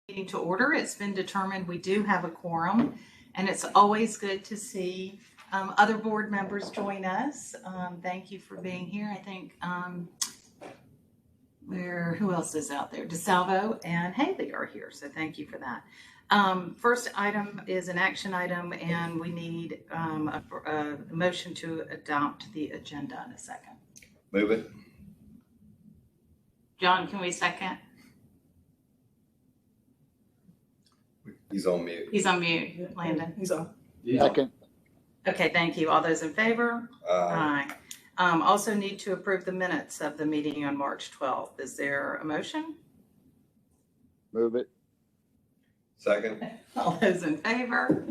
Meeting to order. It's been determined we do have a quorum, and it's always good to see other board members join us. Thank you for being here. I think who else is out there? DeSalvo and Haley are here, so thank you for that. First item is an action item, and we need a motion to adopt the agenda in a second. Move it. John, can we second? He's on mute. He's on mute. Landon? He's on. Yeah. Second. Okay, thank you. All those in favor? Aye. Also need to approve the minutes of the meeting on March 12th. Is there a motion? Move it. Second. All those in favor?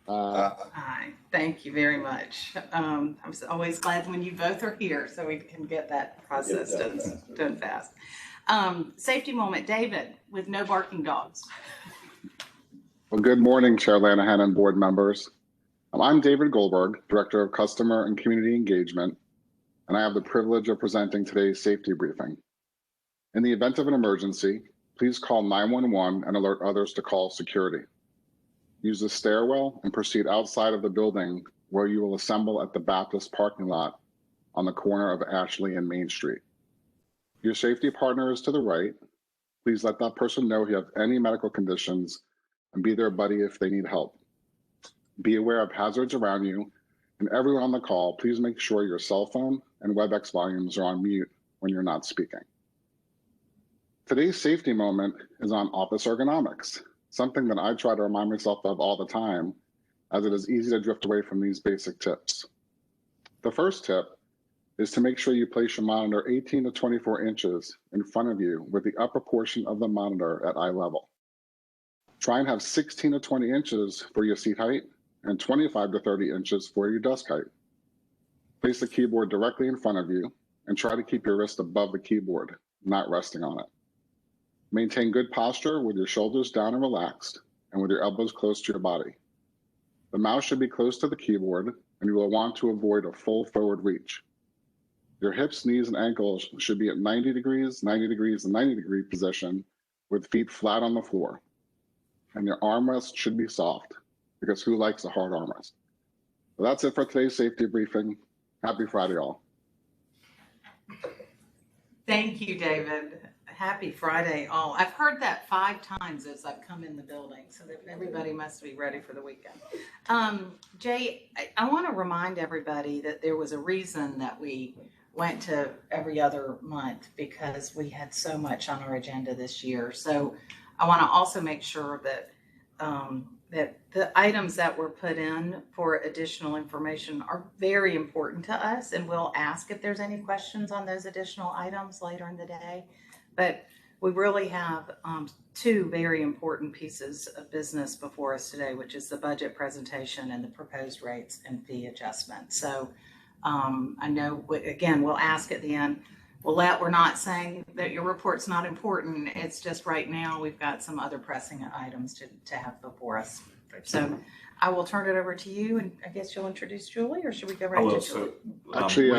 Aye. Aye. Thank you very much. I'm always glad when you both are here so we can get that process done fast. Safety moment, David, with no barking dogs. Well, good morning, Chair Lanahan and board members. I'm David Goldberg, Director of Customer and Community Engagement, and I have the privilege of presenting today's safety briefing. In the event of an emergency, please call 911 and alert others to call security. Use the stairwell and proceed outside of the building where you will assemble at the Baptist parking lot on the corner of Ashley and Main Street. Your safety partner is to the right. Please let that person know if you have any medical conditions and be their buddy if they need help. Be aware of hazards around you, and everyone on the call, please make sure your cell phone and WebEx volumes are on mute when you're not speaking. Today's safety moment is on office ergonomics, something that I try to remind myself of all the time, as it is easy to drift away from these basic tips. The first tip is to make sure you place your monitor 18 to 24 inches in front of you with the upper portion of the monitor at eye level. Try and have 16 to 20 inches for your seat height and 25 to 30 inches for your desk height. Place the keyboard directly in front of you and try to keep your wrist above the keyboard, not resting on it. Maintain good posture with your shoulders down and relaxed and with your elbows close to your body. The mouse should be close to the keyboard, and you will want to avoid a full forward reach. Your hips, knees, and ankles should be at 90 degrees, 90 degrees, and 90 degree position with feet flat on the floor. And your armrest should be soft, because who likes a hard armrest? Well, that's it for today's safety briefing. Happy Friday, all. Thank you, David. Happy Friday, all. I've heard that 5 times as I've come in the building, so that everybody must be ready for the weekend. Jay, I want to remind everybody that there was a reason that we went to every other month, because we had so much on our agenda this year. So I want to also make sure that that the items that were put in for additional information are very important to us, and we'll ask if there's any questions on those additional items later in the day. But we really have 2 very important pieces of business before us today, which is the budget presentation and the proposed rates and fee adjustment. So I know, again, we'll ask at the end. We're not saying that your report's not important. It's just right now we've got some other pressing items to have before us. So I will turn it over to you, and I guess you'll introduce Julie, or should we go right to Julie? Actually,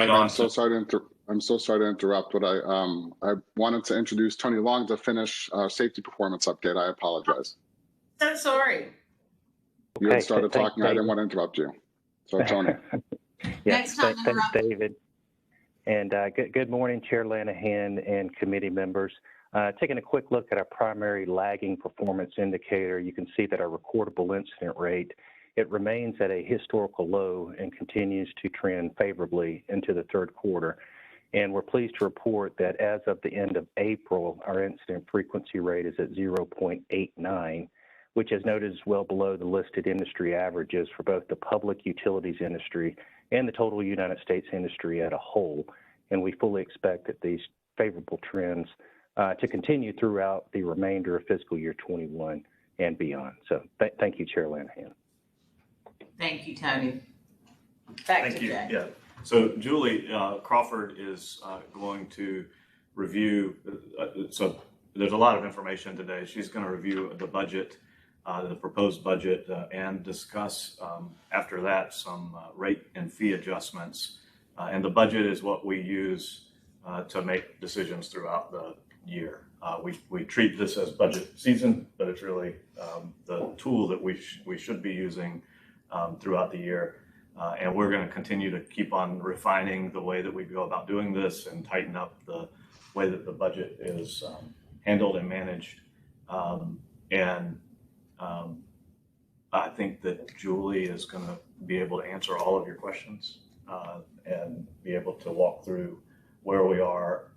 I'm so sorry to interrupt, but I wanted to introduce Tony Long to finish our safety performance update. I apologize. So sorry. You had started talking. I didn't want to interrupt you. So, Tony. Next time, thanks, David. And good morning, Chair Lanahan and committee members. Taking a quick look at our primary lagging performance indicator, you can see that our recordable incident rate, it remains at a historical low and continues to trend favorably into the 3rd quarter. And we're pleased to report that as of the end of April, our incident frequency rate is at 0.89, which, as noted, is well below the listed industry averages for both the public utilities industry and the total United States industry as a whole. And we fully expect that these favorable trends to continue throughout the remainder of fiscal year 21 and beyond. So thank you, Chair Lanahan. Thank you, Tony. Back Thank to you. Jay. Yeah. So Julie Crawford is going to review. So there's a lot of information today. She's going to review the budget, the proposed budget, and discuss after that some rate and fee adjustments. And the budget is what we use to make decisions throughout the year. We treat this as budget season, but it's really the tool that we should be using throughout the year. And we're going to continue to keep on refining the way that we go about doing this and tighten up the way that the budget is handled and managed. I think that Julie is going to be able to answer all of your questions and be able to walk through where we are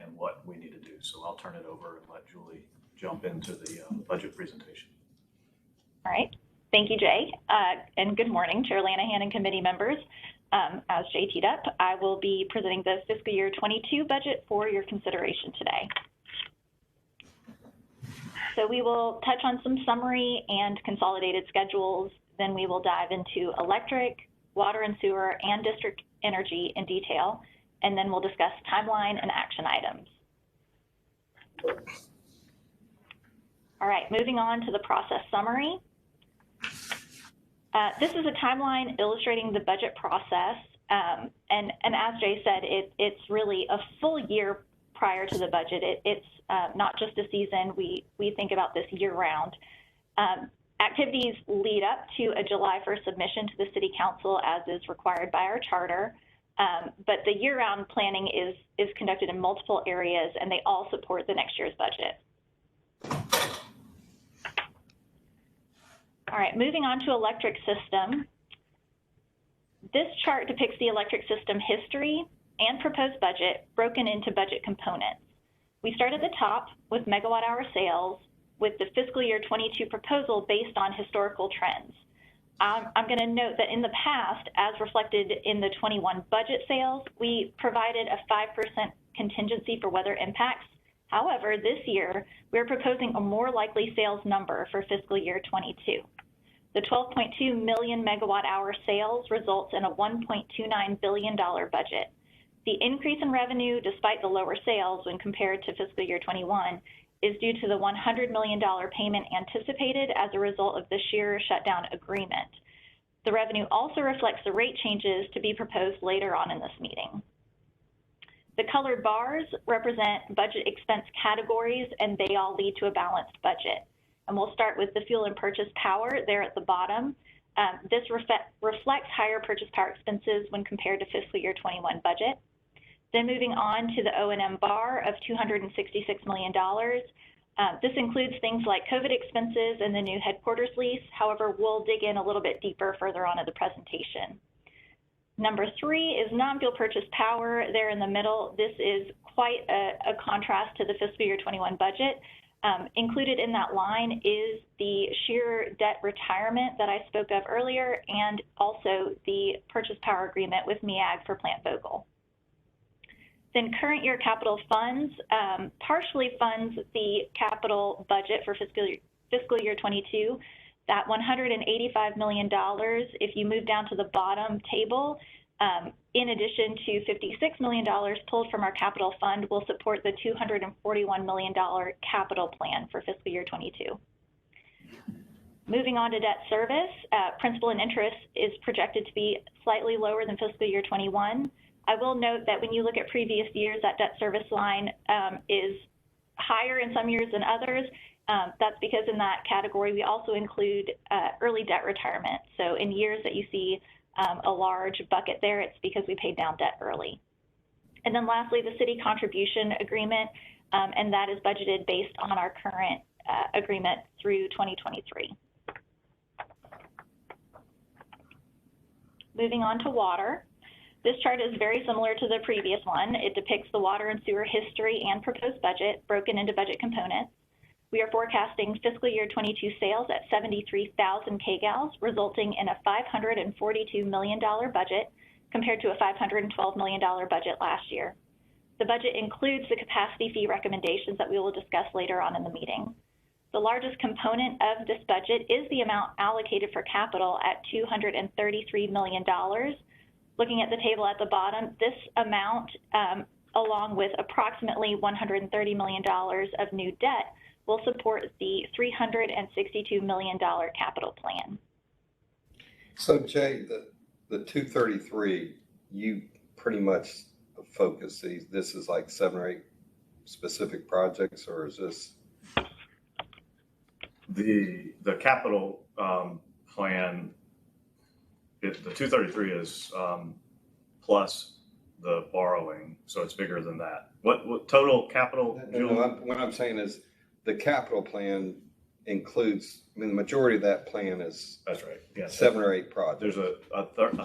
and what we need to do. So I'll turn it over and let Julie jump into the budget presentation. All right. Thank you, Jay. And good morning, Chair Lanahan and committee members. As Jay teed up, I will be presenting the fiscal year 22 budget for your consideration today. So we will touch on some summary and consolidated schedules. Then we will dive into electric, water and sewer, and district energy in detail. And then we'll discuss timeline and action items. All right, moving on to the process summary. This is a timeline illustrating the budget process. And as Jay said, it's really a full year prior to the budget. It's not just a season. We think about this year round. Activities lead up to a July 1st submission to the City Council as is required by our charter. But the year-round planning is conducted in multiple areas, and they all support the next year's budget. All right, moving on to electric system. This chart depicts the electric system history and proposed budget broken into budget components. We start at the top with megawatt hour sales with the fiscal year 22 proposal based on historical trends. I'm going to note that in the past, as reflected in the 21 budget sales, we provided a 5% contingency for weather impacts. However, this year, we're proposing a more likely sales number for fiscal year 22. The 12.2 million megawatt hour sales results in a $1.29 billion budget. The increase in revenue, despite the lower sales when compared to fiscal year 21, is due to the $100 million payment anticipated as a result of the Shearer shutdown agreement. The revenue also reflects the rate changes to be proposed later on in this meeting. The colored bars represent budget expense categories, and they all lead to a balanced budget. And we'll start with the fuel and purchase power there at the bottom. This reflects higher purchase power expenses when compared to fiscal year 21 budget. Then moving on to the O&M bar of $266 million. This includes things like COVID expenses and the new headquarters lease. However, we'll dig in a little bit deeper further on in the presentation. Number 3 is non-fuel purchase power there in the middle. This is quite a contrast to the fiscal year 21 budget. Included in that line is the Shearer debt retirement that I spoke of earlier, and also the purchase power agreement with MEAG for Plant Vogtle. Then current year capital funds partially funds the capital budget for fiscal year 22. That $185 million, if you move down to the bottom table, in addition to $56 million pulled from our capital fund, will support the $241 million capital plan for fiscal year 22. Moving on to debt service, principal and interest is projected to be slightly lower than fiscal year 21. I will note that when you look at previous years, that debt service line is higher in some years than others. That's because in that category, we also include early debt retirement. So in years that you see a large bucket there, it's because we paid down debt early. And then lastly, the city contribution agreement, and that is budgeted based on our current agreement through 2023. Moving on to water. This chart is very similar to the previous one. It depicts the water and sewer history and proposed budget broken into budget components. We are forecasting fiscal year 22 sales at 73,000 kgals, resulting in a $542 million budget compared to a $512 million budget last year. The budget includes the capacity fee recommendations that we will discuss later on in the meeting. The largest component of this budget is the amount allocated for capital at $233 million. Looking at the table at the bottom, this amount, along with approximately $130 million of new debt, will support the $362 million capital plan. So Jay, the 233, you pretty much focus these. This is like 7 or 8 specific projects, or is this? The capital plan, the 233 is plus the borrowing, so it's bigger than that. What total capital? What I'm saying is the capital plan includes, I mean, the majority of that plan is. That's right. Yes. 7 or 8 projects. There's a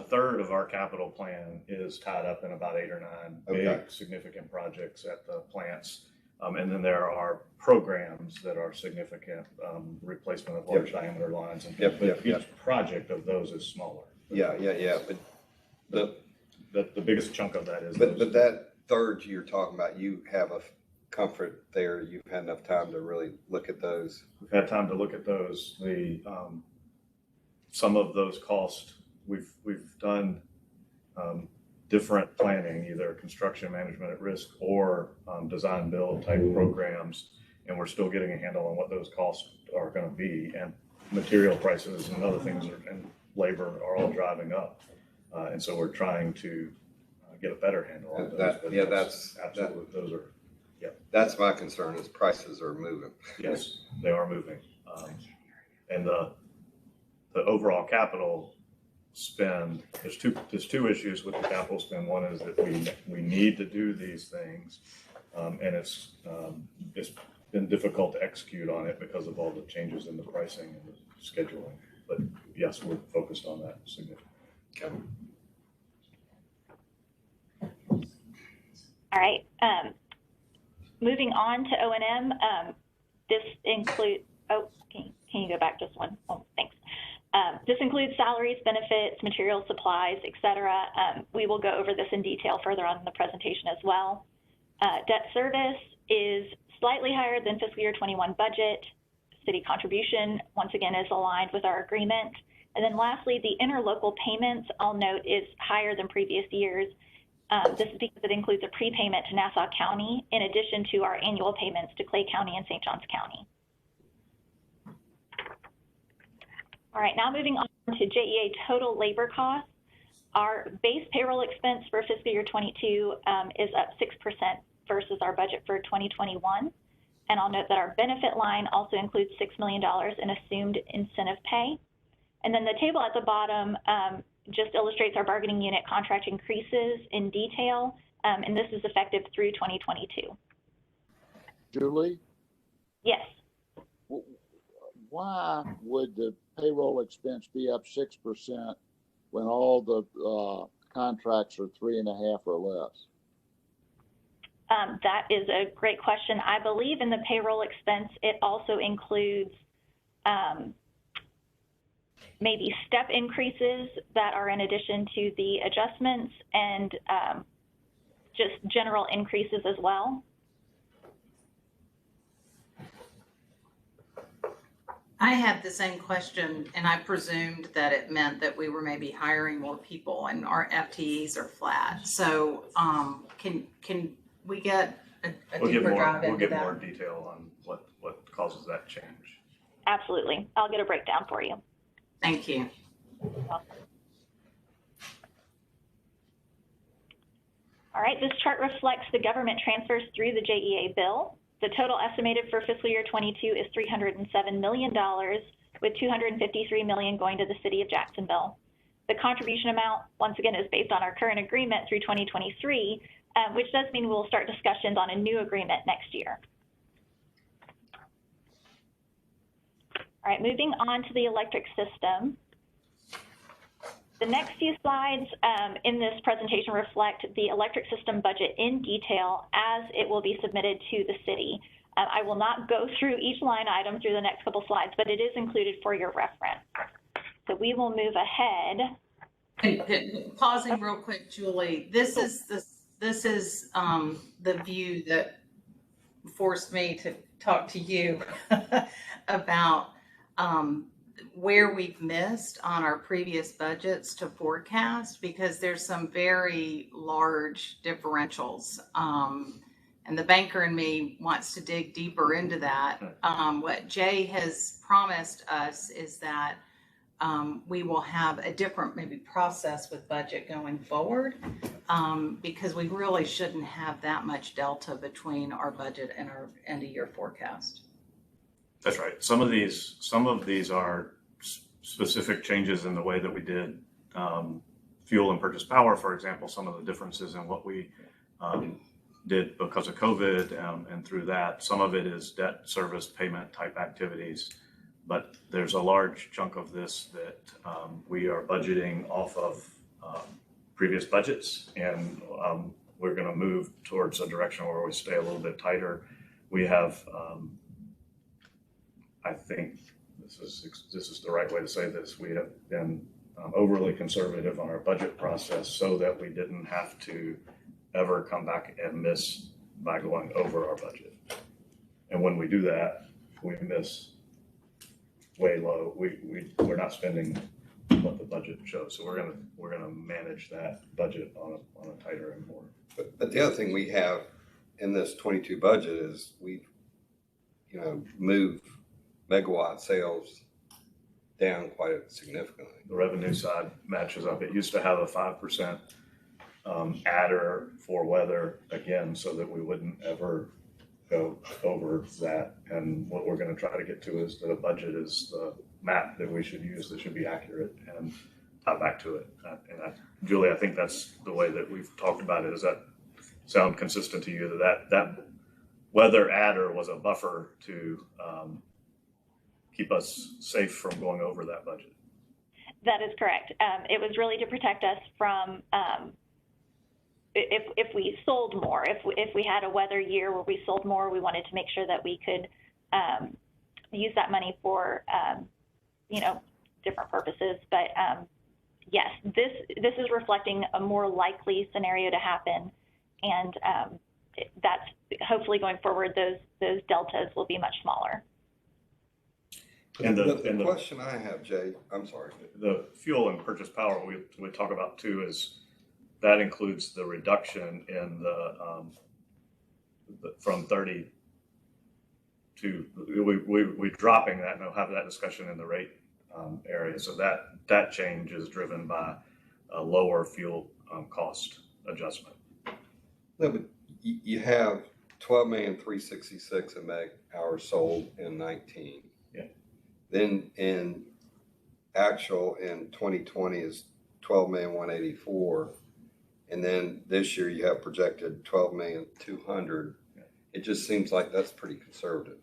third of our capital plan is tied up in about 8 or 9 big significant projects at the plants. And then there are programs that are significant, replacement of large diameter lines and things. But each project of those is smaller. Yeah. But the biggest chunk of that is. But that third you're talking about, you have a comfort there. You've had enough time to really look at those. We've had time to look at those. Some of those costs we've done different planning, either construction management at risk or design build type programs, and we're still getting a handle on what those costs are going to be. And material prices and other things and labor are all driving up, and so we're trying to get a better handle on those. That's my concern. Is prices are moving. Yes, they are moving, and the overall capital spend. There's two issues with the capital spend. One is that we need to do these things, and it's been difficult to execute on it because of all the changes in the pricing and the scheduling. But yes, we're focused on that significantly. Okay. All right. Moving on to O&M, this includes, can you go back just one? Oh, thanks. This includes salaries, benefits, materials, supplies, et cetera. We will go over this in detail further on in the presentation as well. Debt service is slightly higher than fiscal year 21 budget. City contribution, once again, is aligned with our agreement. And then lastly, the interlocal payments, I'll note, is higher than previous years. This is because it includes a prepayment to Nassau County in addition to our annual payments to Clay County and St. Johns County. All right, now moving on to JEA total labor costs. Our base payroll expense for fiscal year 22 is up 6% versus our budget for 2021. And I'll note that our benefit line also includes $6 million in assumed incentive pay. And then the table at the bottom just illustrates our bargaining unit contract increases in detail, and this is effective through 2022. Julie? Yes. Why would the payroll expense be up 6% when all the contracts are 3.5 or less? That is a great question. I believe in the payroll expense, it also includes maybe step increases that are in addition to the adjustments and just general increases as well. I had the same question, and I presumed that it meant that we were maybe hiring more people and our FTEs are flat. So can we get a deeper dive into that? We'll get more detail on what causes that change. Absolutely. I'll get a breakdown for you. Thank you. All right, this chart reflects the government transfers through the JEA bill. The total estimated for fiscal year 22 is $307 million, with $253 million going to the city of Jacksonville. The contribution amount, once again, is based on our current agreement through 2023, which does mean we'll start discussions on a new agreement next year. All right, moving on to the electric system. The next few slides in this presentation reflect the electric system budget in detail as it will be submitted to the city. I will not go through each line item through the next couple slides, but it is included for your reference. So we will move ahead. Pausing real quick, Julie. This is the view that forced me to talk to you about where we've missed on our previous budgets to forecast, because there's some very large differentials. And the banker in me wants to dig deeper into that. What Jay has promised us is that we will have a different maybe process with budget going forward, because we really shouldn't have that much delta between our budget and our end of year forecast. That's right. Some of these are specific changes in the way that we did fuel and purchase power, for example. Some of the differences in what we did because of COVID and through that. Some of it is debt service payment type activities, but there's a large chunk of this that we are budgeting off of previous budgets, and we're going to move towards a direction where we stay a little bit tighter. We have, I think this is the right way to say this, we have been overly conservative on our budget process so that we didn't have to ever come back and miss by going over our budget. And when we do that, we miss way low. We're not spending what the budget shows. So we're gonna manage that budget on a tighter and more. But the other thing we have in this 22 budget is we've, moved megawatt sales down quite significantly. The revenue side matches up. It used to have a 5% adder for weather again, so that we wouldn't ever go over that. And what we're going to try to get to is that a budget is the map that we should use that should be accurate and tie back to it. Julie, I think that's the way that we've talked about it. Does that sound consistent to you, that weather adder was a buffer to keep us safe from going over that budget? That is correct. It was really to protect us from if we sold more. If we had a weather year where we sold more, we wanted to make sure that we could use that money for different purposes. But yes, this is reflecting a more likely scenario to happen, and that's hopefully going forward. Those deltas will be much smaller. And the question I have, Jay, I'm sorry. The fuel and purchase power we talk about too is that includes the reduction in the from 30 to we're dropping that, and we'll have that discussion in the rate area. So that change is driven by a lower fuel cost adjustment. No, but you have 12,366,000 in meg hours sold in 19. Yeah. Then in actual in 2020 is 12,184,000, and then this year you have projected 12,200,000. Yeah. It just seems like that's pretty conservative.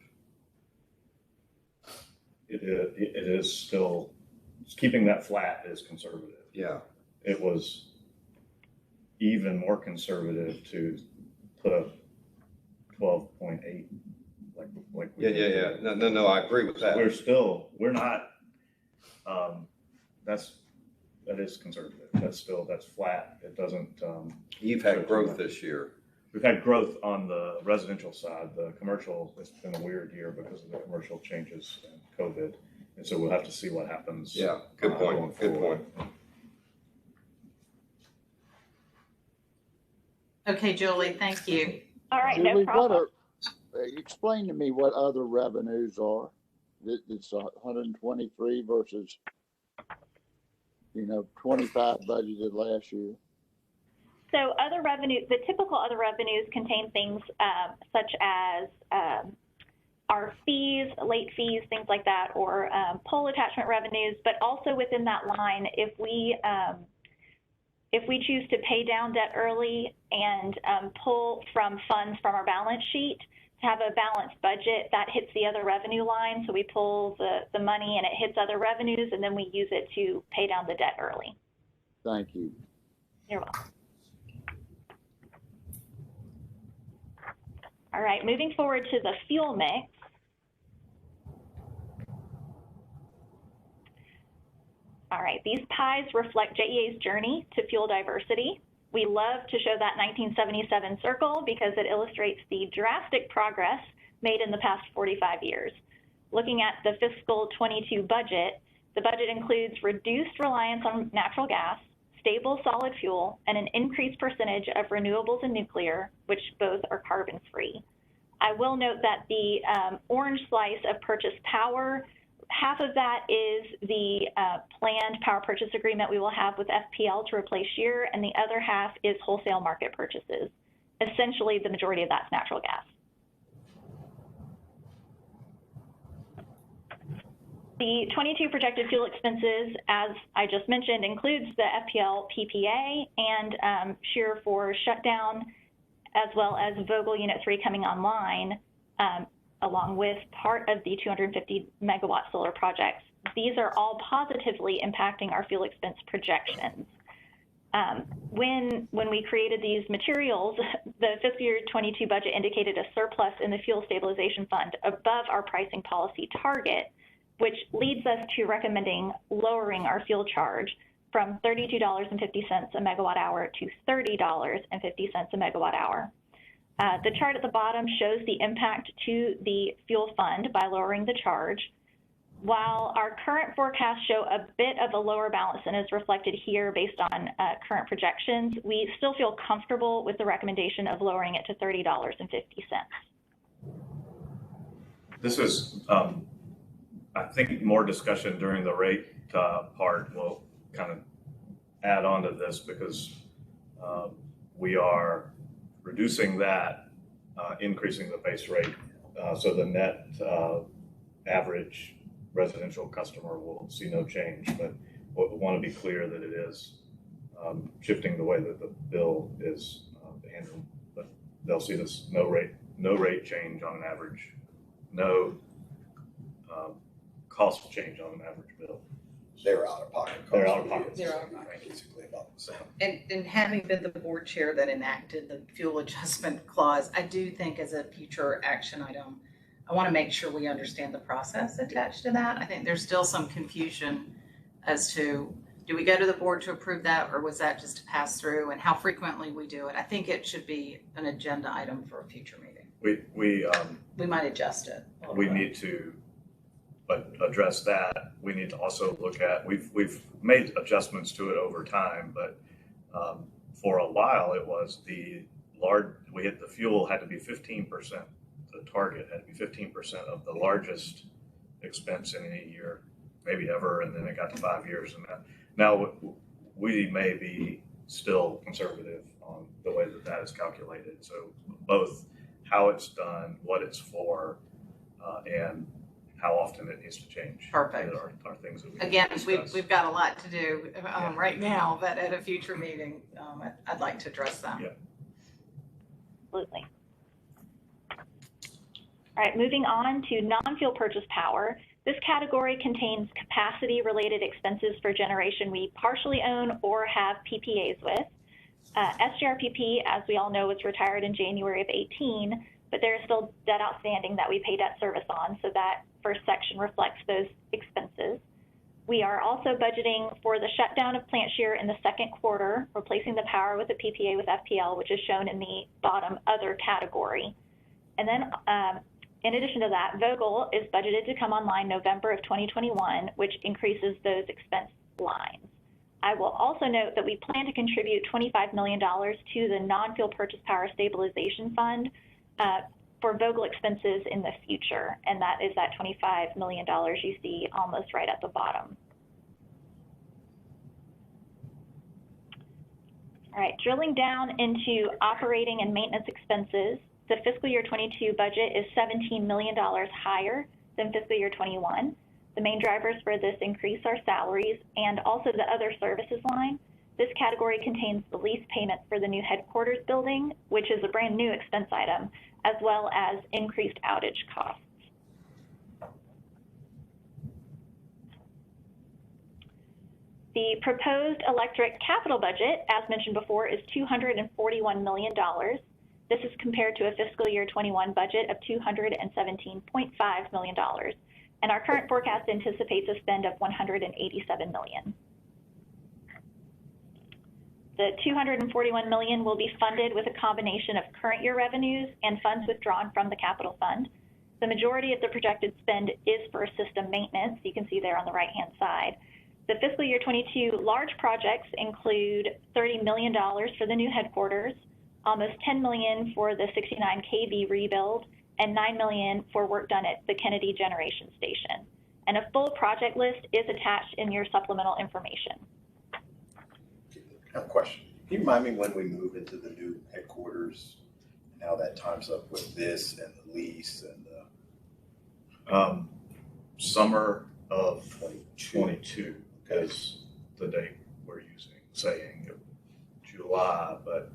It is still keeping that flat is conservative. Yeah. It was even more conservative to put a 12.8 like we did. Yeah. No, I agree with that. We're not, that is conservative. That's flat. It doesn't. You've had growth this year. We've had growth on the residential side. The commercial, it's been a weird year because of the commercial changes and COVID. And so we'll have to see what happens. Yeah, good point. Good point. Okay, Julie, thank you. All right, Julie, no problem. explain to me what other revenues are. It's 123 versus 25 budgeted last year. So other revenue, the typical other revenues contain things such as our fees, late fees, things like that, or pole attachment revenues. But also within that line, if we choose to pay down debt early and pull from funds from our balance sheet to have a balanced budget, that hits the other revenue line. So we pull the money and it hits other revenues, and then we use it to pay down the debt early. Thank you. You're welcome. All right, moving forward to the fuel mix. All right, these pies reflect JEA's journey to fuel diversity. We love to show that 1977 circle because it illustrates the drastic progress made in the past 45 years. Looking at the fiscal 22 budget, the budget includes reduced reliance on natural gas, stable solid fuel, and an increased percentage of renewables and nuclear, which both are carbon-free. I will note that the orange slice of purchased power half of that is the planned power purchase agreement we will have with FPL to replace shear, and the other half is wholesale market purchases. Essentially, the majority of that's natural gas. The 22 projected fuel expenses, as I just mentioned, includes the FPL PPA and shear for shutdown, as well as Vogtle Unit 3 coming online, along with part of the 250 megawatt solar projects. These are all positively impacting our fuel expense projections. When we created these materials, the fiscal year 22 budget indicated a surplus in the fuel stabilization fund above our pricing policy target, which leads us to recommending lowering our fuel charge from $32.50 a megawatt hour to $30.50 a megawatt hour. The chart at the bottom shows the impact to the fuel fund by lowering the charge. While our current forecasts show a bit of a lower balance than is reflected here based on current projections, we still feel comfortable with the recommendation of lowering it to $30.50. This is, I think, more discussion during the rate part will kind of add on to this, because we are reducing that, increasing the base rate. So the net average residential customer will see no change, but we want to be clear that it is shifting the way that the bill is handled. But they'll see this no rate change on an average, no cost change on an average bill. They're out of pocket. They're out of pocket. They're out of pocket. Basically about the same. And having been the board chair that enacted the fuel adjustment clause, I do think as a future action item, I want to make sure we understand the process attached to that. I think there's still some confusion as to, do we go to the board to approve that, or was that just a pass through, and how frequently we do it? I think it should be an agenda item for a future meeting. We might adjust it. we need to address that. We need to also look at, we've made adjustments to it over time, but for a while it was the fuel had to be 15%. The target had to be 15% of the largest expense in any year, maybe ever, and then it got to 5 years. And now we may be still conservative on the way that that is calculated. So both how it's done, what it's for, and how often it needs to change. Perfect. Are things that we Again, discuss. we've got a lot to do right now, but at a future meeting, I'd like to address that. Yeah. Absolutely. All right, moving on to non-fuel purchase power. This category contains capacity-related expenses for generation we partially own or have PPAs with. SGRPP, as we all know, was retired in January of 18, but there is still debt outstanding that we pay debt service on, so that first section reflects those expenses. We are also budgeting for the shutdown of plant shear in the second quarter, replacing the power with a PPA with FPL, which is shown in the bottom other category. And then in addition to that, Vogtle is budgeted to come online November of 2021, which increases those expense lines. I will also note that we plan to contribute $25 million to the non-fuel purchase power stabilization fund for Vogtle expenses in the future, and that is that $25 million you see almost right at the bottom. All right, drilling down into operating and maintenance expenses, the fiscal year 22 budget is $17 million higher than fiscal year 21. The main drivers for this increase are salaries and also the other services line. This category contains the lease payment for the new headquarters building, which is a brand new expense item, as well as increased outage costs. The proposed electric capital budget, as mentioned before, is $241 million. This is compared to a fiscal year 21 budget of $217.5 million. And our current forecast anticipates a spend of $187 million. The $241 million will be funded with a combination of current year revenues and funds withdrawn from the capital fund. The majority of the projected spend is for system maintenance. You can see there on the right-hand side. The fiscal year 22 large projects include $30 million for the new headquarters, almost $10 million for the 69 kV rebuild, and $9 million for work done at the Kennedy Generation Station. And a full project list is attached in your supplemental information. I have a question. Can you remind me when we move into the new headquarters and how that times up with this and the lease and the Summer of 22 Okay. is the date we're using, saying July, but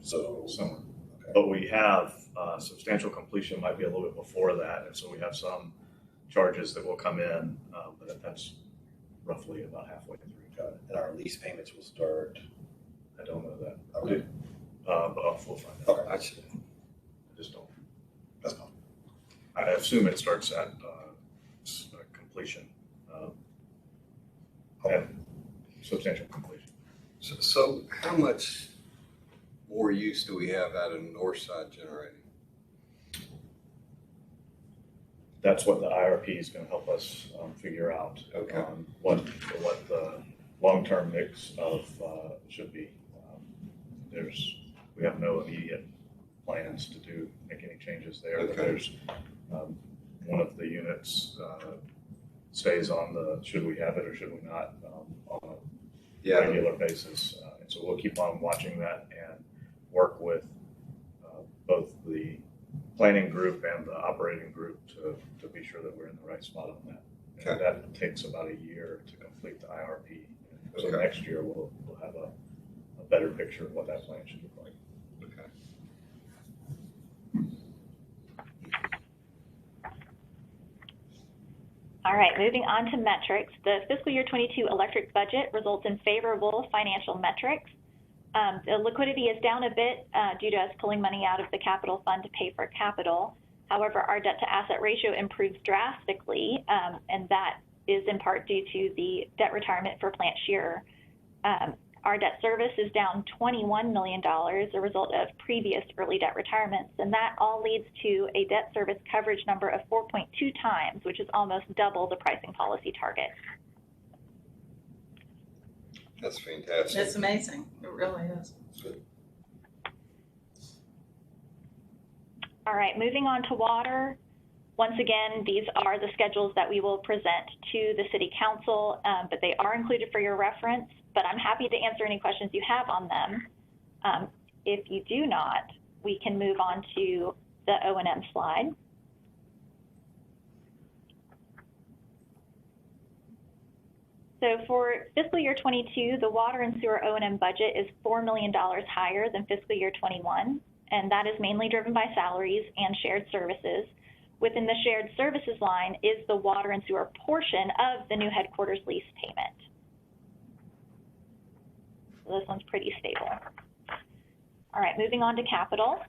so summer. okay. But we have substantial completion might be a little bit before that, and so we have some charges that will come in, but that's roughly about halfway through. Got it. And our lease payments will start. I don't know that, Okay. but we'll find out. Okay. I should, I just don't. That's fine. I assume it starts at completion and substantial completion. so how much more use do we have out of north side generating? That's what the IRP is going to help us figure out. Okay. What the long-term mix of should be. We have no immediate plans to make any changes there. Okay. But there's one of the units stays on the should we have it or should we not on a regular basis. And so we'll keep on watching that and work with both the planning group and the operating group to be sure that we're in the right spot on that. And Okay. that takes about a year to complete the IRP. So Okay. next year we'll have a better picture of what that plan should look like. Okay. All right, moving on to metrics. The fiscal year 22 electric budget results in favorable financial metrics. The liquidity is down a bit due to us pulling money out of the capital fund to pay for capital. However, our debt to asset ratio improves drastically, and that is in part due to the debt retirement for Plant Shearer. Our debt service is down $21 million, a result of previous early debt retirements, and that all leads to a debt service coverage number of 4.2 times, which is almost double the pricing policy target. That's fantastic. It's amazing. It really is. Good. All right, moving on to water. Once again, these are the schedules that we will present to the City Council, but they are included for your reference. But I'm happy to answer any questions you have on them. If you do not, we can move on to the O&M slide. So for fiscal year 22, the water and sewer O&M budget is $4 million higher than fiscal year 21, and that is mainly driven by salaries and shared services. Within the shared services line is the water and sewer portion of the new headquarters lease payment. So this one's pretty stable. All right, moving on to capital.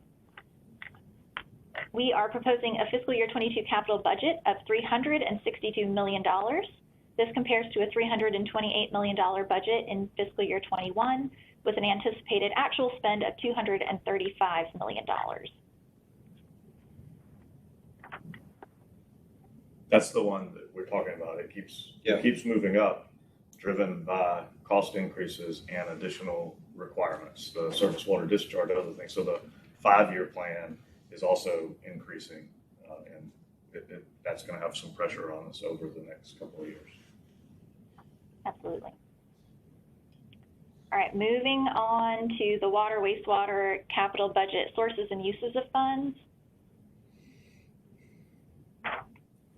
We are proposing a fiscal year 22 capital budget of $362 million. This compares to a $328 million budget in fiscal year 21 with an anticipated actual spend of $235 million. That's the one that we're talking about. It keeps moving up, driven by cost increases and additional requirements, the surface water discharge and other things. So the 5-year plan is also increasing, and that's going to have some pressure on us over the next couple of years. Absolutely. All right, moving on to the water, wastewater capital budget sources and uses of funds.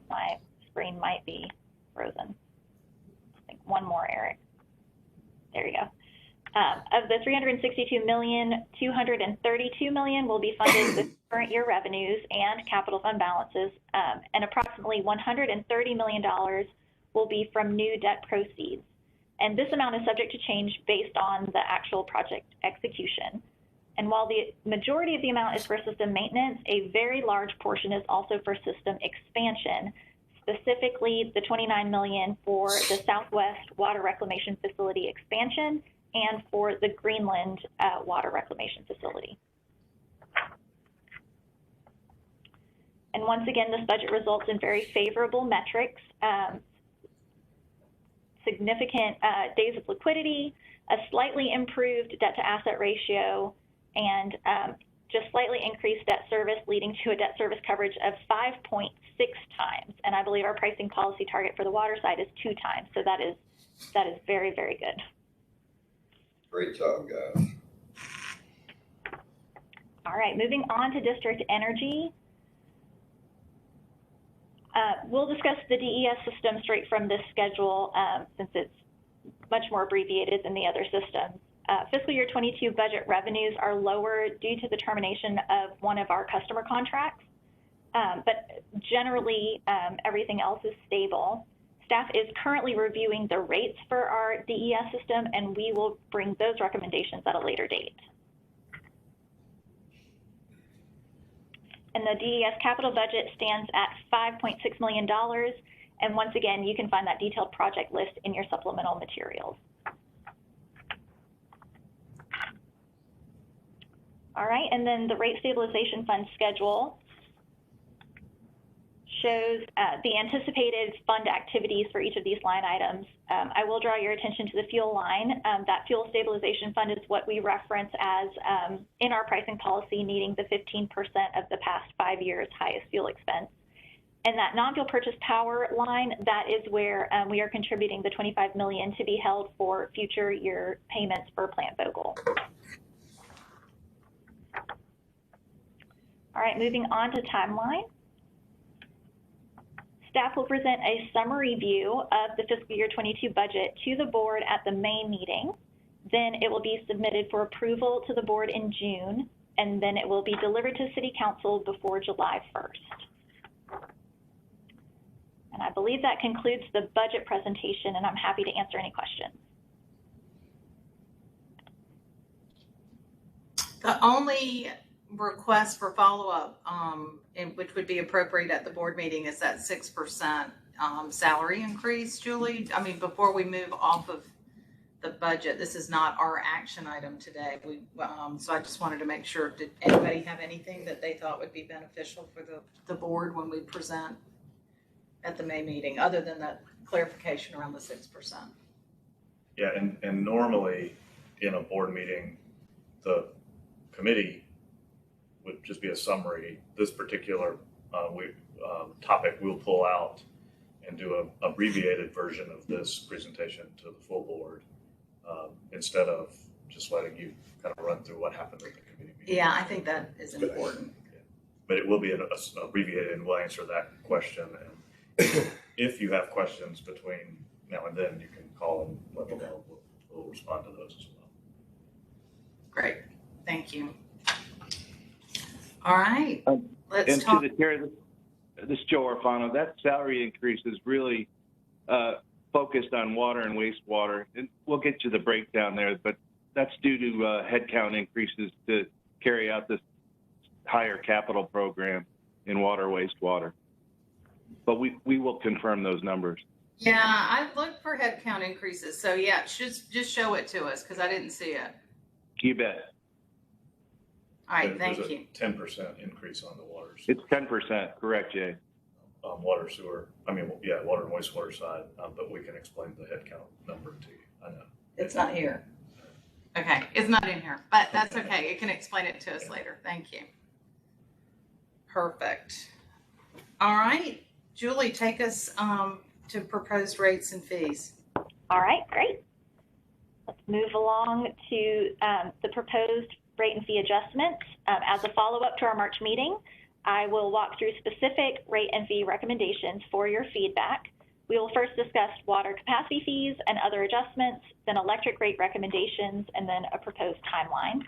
My screen might be frozen. I think one more, Eric. There you go. Of the $362 million, $232 million will be funded with current year revenues and capital fund balances, and approximately $130 million will be from new debt proceeds. And this amount is subject to change based on the actual project execution. And while the majority of the amount is for system maintenance, a very large portion is also for system expansion, specifically the $29 million for the Southwest Water Reclamation Facility expansion and for the Greenland Water Reclamation Facility. And once again, this budget results in very favorable metrics, significant days of liquidity, a slightly improved debt to asset ratio, and just slightly increased debt service, leading to a debt service coverage of 5.6 times. And I believe our pricing policy target for the water side is 2 times. So that is very, very good. Great job, guys. All right, moving on to district energy. We'll discuss the DES system straight from this schedule since it's much more abbreviated than the other systems. Fiscal year 22 budget revenues are lower due to the termination of one of our customer contracts, but generally everything else is stable. Staff is currently reviewing the rates for our DES system, and we will bring those recommendations at a later date. And the DES capital budget stands at $5.6 million. And once again, you can find that detailed project list in your supplemental materials. All right, and then the rate stabilization fund schedule shows the anticipated fund activities for each of these line items. I will draw your attention to the fuel line. That fuel stabilization fund is what we reference as in our pricing policy needing the 15% of the past 5 years highest fuel expense. And that non-fuel purchase power line, that is where we are contributing the $25 million to be held for future year payments for Plant Vogtle. All right, moving on to timeline. Staff will present a summary view of the fiscal year 22 budget to the board at the May meeting. Then it will be submitted for approval to the board in June, and then it will be delivered to City Council before July 1st. And I believe that concludes the budget presentation, and I'm happy to answer any questions. The only request for follow-up, which would be appropriate at the board meeting, is that 6% salary increase, Julie. I mean, before we move off of the budget, this is not our action item today. So I just wanted to make sure, did anybody have anything that they thought would be beneficial for the board when we present at the May meeting, other than that clarification around the 6%? Yeah, and normally in a board meeting, the committee would just be a summary. This particular topic we'll pull out and do an abbreviated version of this presentation to the full board instead of just letting you kind of run through what happened at the committee meeting. Yeah, I think that is important. Yeah. But it will be abbreviated, and we'll answer that question. And if you have questions between now and then, you can call and let me know. We'll respond to those as well. Great, thank you. All right, let's and talk. to the chair, this is Joe Orfano. That salary increase is really focused on water and wastewater, and we'll get to the breakdown there, but that's due to headcount increases to carry out this higher capital program in water, wastewater. But we will confirm those numbers. Yeah, I looked for headcount increases, so yeah, just show it to us because I didn't see it. You bet. All right, thank There's you. a 10% increase on the water. It's 10%, correct, Jay? Water, sewer, water and wastewater side, but we can explain the headcount number to you. I know. It's not here. Okay, it's not in here, but that's okay. You can explain it to us later. Thank you. Perfect. All right, Julie, take us to proposed rates and fees. All right, great. Let's move along to the proposed rate and fee adjustments. As a follow-up to our March meeting, I will walk through specific rate and fee recommendations for your feedback. We will first discuss water capacity fees and other adjustments, then electric rate recommendations, and then a proposed timeline.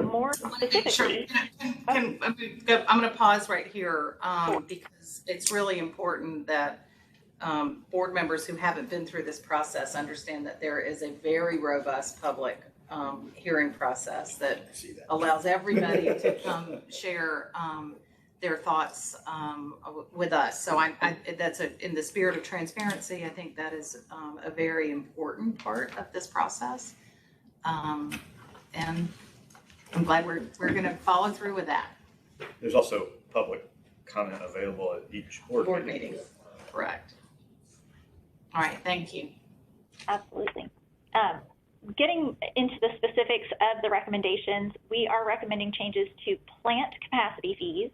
More specifically, I'm going to pause right here because it's really important that board members who haven't been through this process understand that there is a very robust public hearing process that allows everybody to come share their thoughts with us. So that's in the spirit of transparency. I think that is a very important part of this process, and I'm glad we're going to follow through with that. There's also public comment available at each board meeting. Correct. All right, thank you. Absolutely. Getting into the specifics of the recommendations, we are recommending changes to plant capacity fees,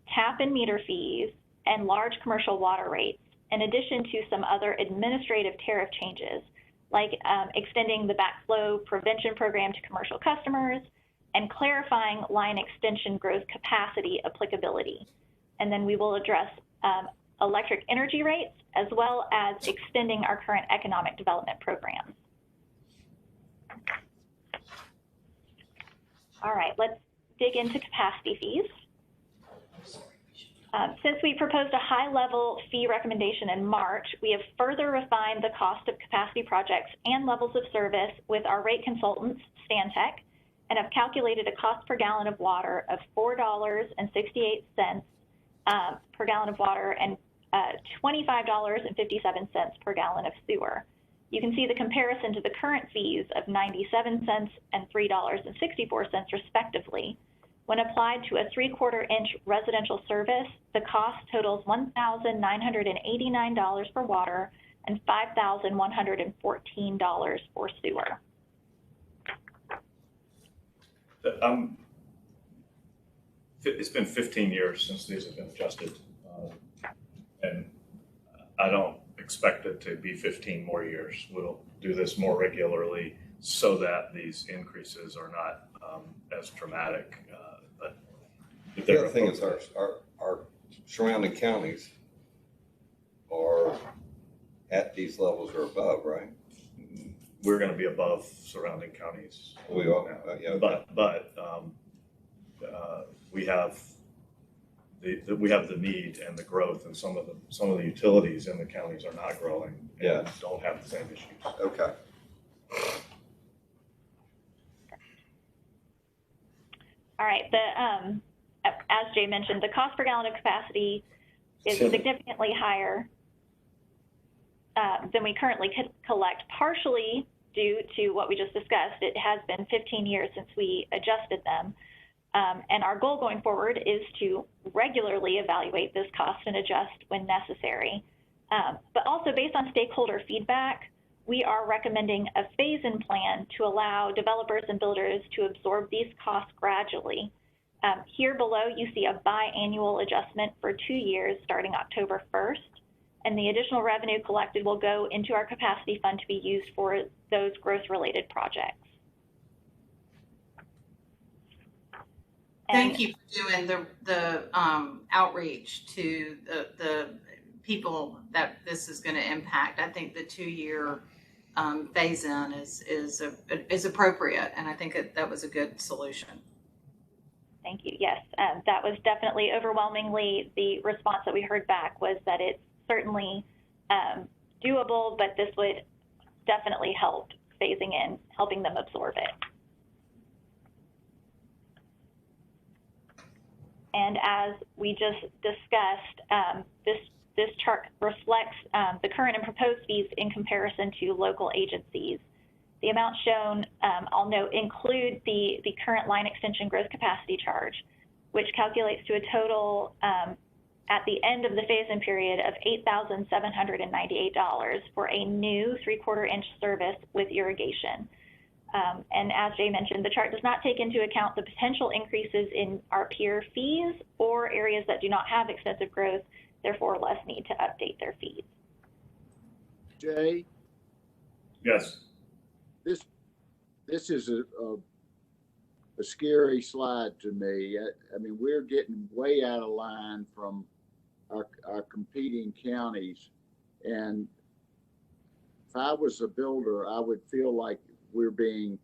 tap and meter fees, and large commercial water rates, in addition to some other administrative tariff changes, like extending the backflow prevention program to commercial customers and clarifying line extension growth capacity applicability. And then we will address electric energy rates, as well as extending our current economic development programs. All right, let's dig into capacity fees. Since we proposed a high-level fee recommendation in March, we have further refined the cost of capacity projects and levels of service with our rate consultants, Stantec, and have calculated a cost per gallon of water of $4.68 per gallon of water and $25.57 per gallon of sewer. You can see the comparison to the current fees of 97 cents and $3.64 respectively. When applied to a 3/4 inch residential service, the cost totals $1,989 for water and $5,114 for sewer. It's been 15 years since these have been adjusted, and I don't expect it to be 15 more years. We'll do this more regularly so that these increases are not as dramatic. But if The other thing is our surrounding counties are at these levels or above, right? we're going to be above surrounding counties. We are, yeah. But we have the need and the growth, and some of the utilities in the counties are not growing and don't have the same issues. Okay. All right. As Jay mentioned, the cost per gallon of capacity is significantly higher than we currently collect, partially due to what we just discussed. It has been 15 years since we adjusted them. And our goal going forward is to regularly evaluate this cost and adjust when necessary. But also based on stakeholder feedback, we are recommending a phase-in plan to allow developers and builders to absorb these costs gradually. Here below, you see a biannual adjustment for 2 years starting October 1st, and the additional revenue collected will go into our capacity fund to be used for those growth-related projects. Thank you for doing the outreach to the people that this is going to impact. I think the 2-year phase-in is appropriate, and I think that was a good solution. Thank you. Yes, that was definitely overwhelmingly the response that we heard back was that it's certainly doable, but this would definitely help phasing in, helping them absorb it. And as we just discussed, this chart reflects the current and proposed fees in comparison to local agencies. The amounts shown, I'll note, include the current line extension growth capacity charge, which calculates to a total at the end of the phase-in period of $8,798 for a new 3/4 inch service with irrigation. And as Jay mentioned, the chart does not take into account the potential increases in our peer fees or areas that do not have extensive growth, therefore less need to update their fees. Jay? Yes. This is a scary slide to me. I mean, we're getting way out of line from our competing counties. And if I was a builder, I would feel like we're being,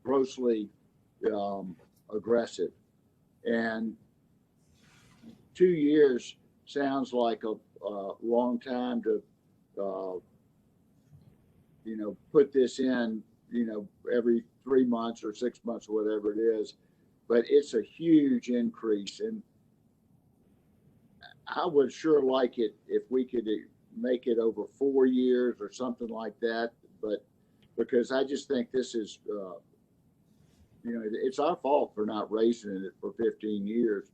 grossly aggressive. And 2 years sounds like a long time to, put this in, every 3 months or 6 months or whatever it is. But it's a huge increase. And I would sure like it if we could make it over 4 years or something like that. But because I just think this is, it's our fault for not raising it for 15 years.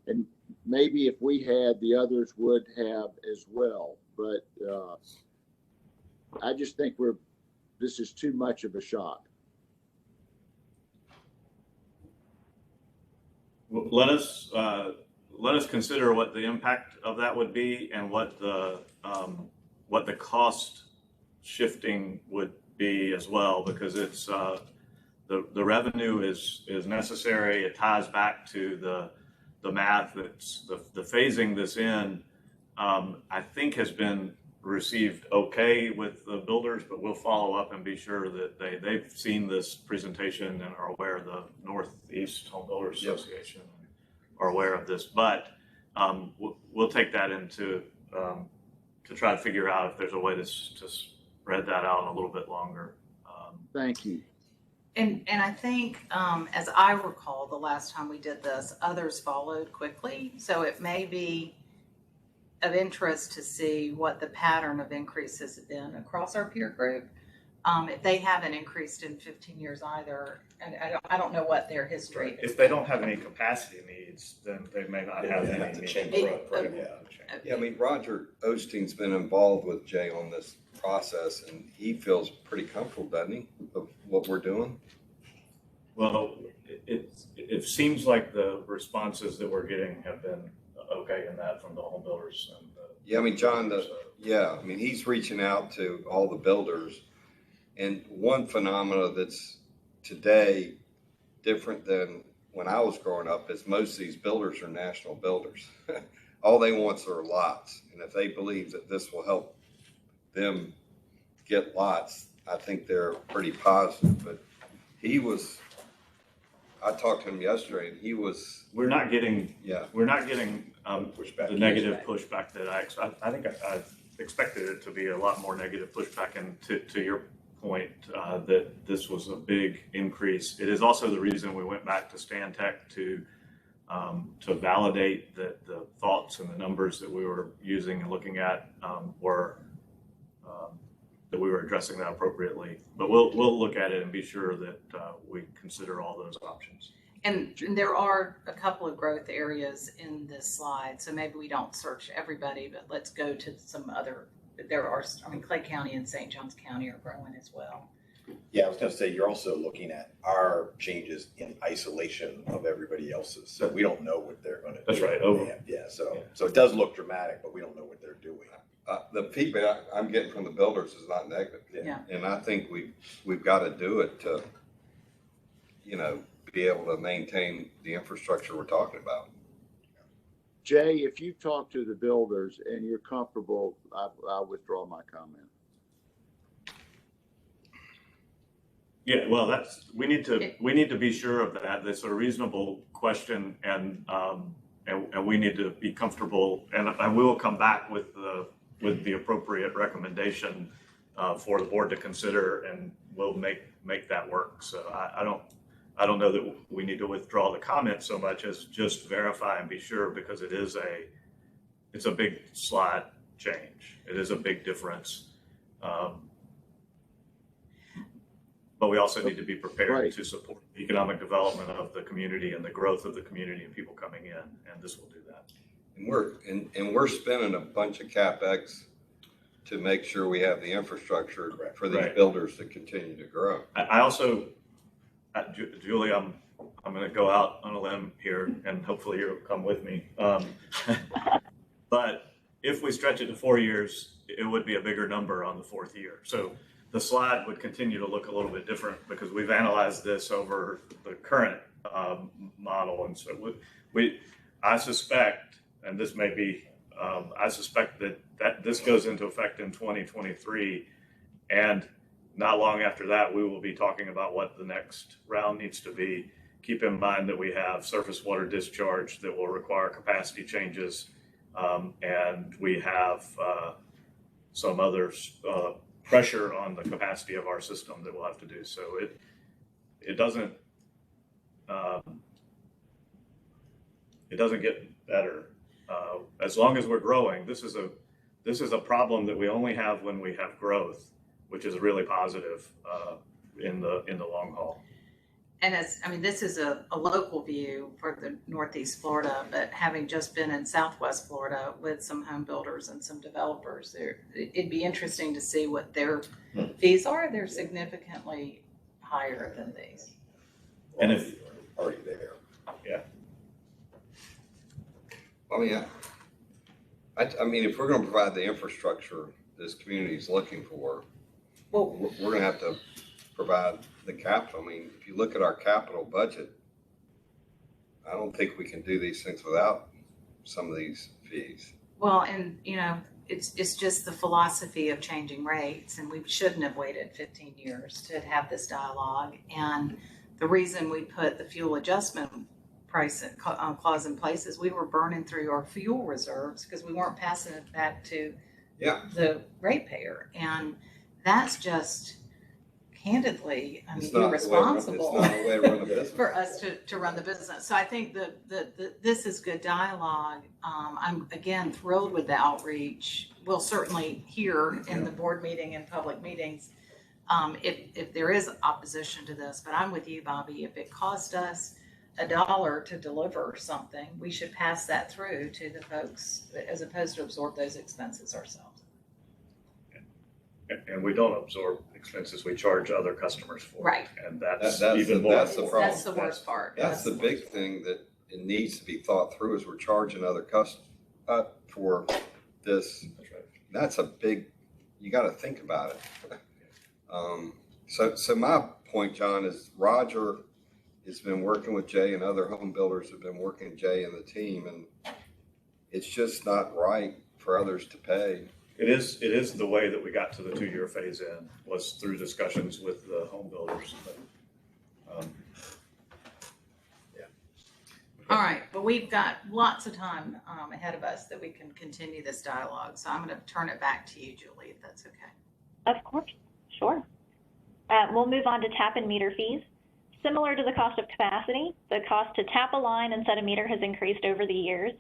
And maybe if we had, the others would have as well. But I just think this is too much of a shock. Let us consider what the impact of that would be and what the cost shifting would be as well, because it's the revenue is necessary. It ties back to the math. That's the phasing this in. I think has been received okay with the builders, but we'll follow up and be sure that they've seen this presentation and are aware. The Northeast Home Builders Association are aware of this, but we'll take that into to try to figure out if there's a way to spread that out a little bit longer. Thank you. And I think, as I recall, the last time we did this, others followed quickly. So it may be of interest to see what the pattern of increases have been across our peer group. If they haven't increased in 15 years either, and I don't know what their history is. If they don't have any capacity needs, then they may not have They any have to need. change It- right? Yeah, I mean, Roger Osteen's been involved with Jay on this process, and he feels pretty comfortable, doesn't he, of what we're doing? Well, it seems like the responses that we're getting have been okay in that from the home builders. And Yeah, I mean, John, I mean, he's reaching out to all the builders. And one phenomena that's today different than when I was growing up is most of these builders are national builders. All they want are lots. And if they believe that this will help them get lots, I think they're pretty positive. But I talked to him yesterday, and we're not getting Pushback. the negative pushback that I think I expected it to be a lot more negative pushback. And to your point, that this was a big increase. It is also the reason we went back to Stantec to validate that the thoughts and the numbers that we were using and looking at were that we were addressing that appropriately. But we'll look at it and be sure that we consider all those options. And there are a couple of growth areas in this slide, so maybe we don't search everybody, but let's go to some other. There are, Clay County and St. Johns County are growing as well. Yeah, I was going to say, you're also looking at our changes in isolation of everybody else's. So we don't know what they're going to do. That's right. So it does look dramatic, but we don't know what they're doing. the feedback I'm getting from the builders is not negative. Yeah. And I think we've got to do it to, be able to maintain the infrastructure we're talking about. Jay, if you talk to the builders and you're comfortable, I'll withdraw my comment. Yeah, well, we need to be sure of that. That's a reasonable question, and we need to be comfortable. And we will come back with the appropriate recommendation for the board to consider, and we'll make that work. So I don't know that we need to withdraw the comment so much as just verify and be sure, because it's a big slide change. It is a big difference. But we also need to be prepared to support the economic development of the community and the growth of the community and people coming in, and this will do that. And we're spending a bunch of CapEx to make sure we have the infrastructure for these builders to continue to grow. I also, Julie, I'm going to go out on a limb here, and hopefully you'll come with me. But if we stretch it to 4 years, it would be a bigger number on the fourth year. So the slide would continue to look a little bit different because we've analyzed this over the current model. And so I suspect, and this may be, I suspect that this goes into effect in 2023. And not long after that, we will be talking about what the next round needs to be. Keep in mind that we have surface water discharge that will require capacity changes. And we have some other pressure on the capacity of our system that we'll have to do. So it doesn't get better as long as we're growing. This is a problem that we only have when we have growth, which is really positive in the long haul. And this is a local view for the Northeast Florida, but having just been in Southwest Florida with some home builders and some developers, it'd be interesting to see what their fees are. They're significantly higher than these. And if already there. Yeah. I mean, I mean, if we're gonna provide the infrastructure this community is looking for, Well, we're gonna have to provide the capital. I mean, if you look at our capital budget, I don't think we can do these things without some of these fees. well, and it's just the philosophy of changing rates, and we shouldn't have waited 15 years to have this dialogue. And the reason we put the fuel adjustment price clause in place is we were burning through our fuel reserves because we weren't passing it back to the ratepayer, and that's just candidly, I mean, irresponsible It's not a way to run a business. for us to run the business. So I think that this is good dialogue. I'm again thrilled with the outreach. We'll certainly hear in the board meeting and public meetings if there is opposition to this. But I'm with you, Bobby. If it cost us $1 to deliver something, we should pass that through to the folks as opposed to absorb those expenses ourselves. And we don't absorb expenses, we charge other customers for. Right. And that's That's even the- more that's the important. problem. That's the worst part. That's the big thing that it needs to be thought through is we're charging other customers for this. That's right. That's a big, you got to think about it. So my point, John, is Roger has been working with Jay and other home builders have been working with Jay and the team, and it's just not right for others to pay. It is the way that we got to the 2-year phase in was through discussions with the home builders. But, All right, but we've got lots of time ahead of us that we can continue this dialogue. So I'm going to turn it back to you, Julie, if that's okay. Of course, sure. We'll move on to tap and meter fees. Similar to the cost of capacity, the cost to tap a line and set a meter has increased over the years.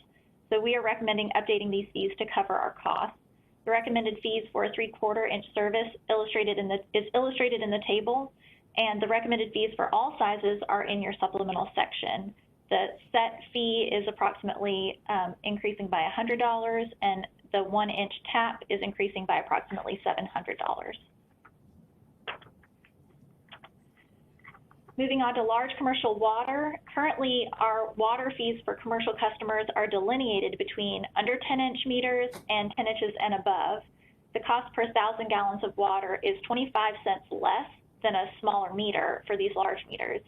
So we are recommending updating these fees to cover our costs. The recommended fees for a 3/4 inch service is illustrated in the table, and the recommended fees for all sizes are in your supplemental section. The set fee is approximately increasing by $100, and the 1 inch tap is increasing by approximately $700. Moving on to large commercial water. Currently, our water fees for commercial customers are delineated between under 10-inch meters and 10 inches and above. The cost per 1,000 gallons of water is 25 cents less than a smaller meter for these large meters.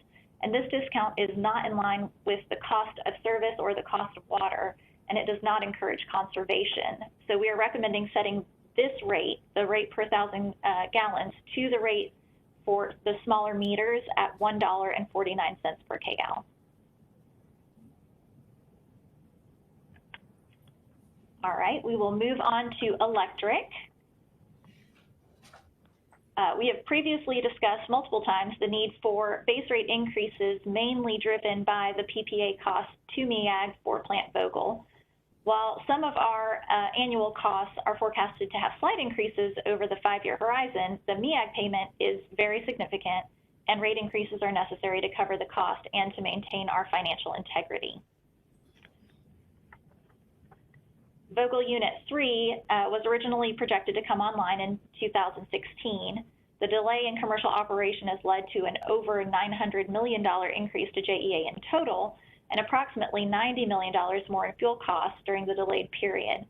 And this discount is not in line with the cost of service or the cost of water, and it does not encourage conservation. So we are recommending setting this rate, the rate per 1,000 gallons, to the rate for the smaller meters at $1.49 per kgal. All right, we will move on to electric. We have previously discussed multiple times the need for base rate increases, mainly driven by the PPA cost to MEAG for Plant Vogtle. While some of our annual costs are forecasted to have slight increases over the 5-year horizon, the MEAG payment is very significant, and rate increases are necessary to cover the cost and to maintain our financial integrity. Vogtle Unit 3 was originally projected to come online in 2016. The delay in commercial operation has led to an over $900 million increase to JEA in total, and approximately $90 million more in fuel costs during the delayed period.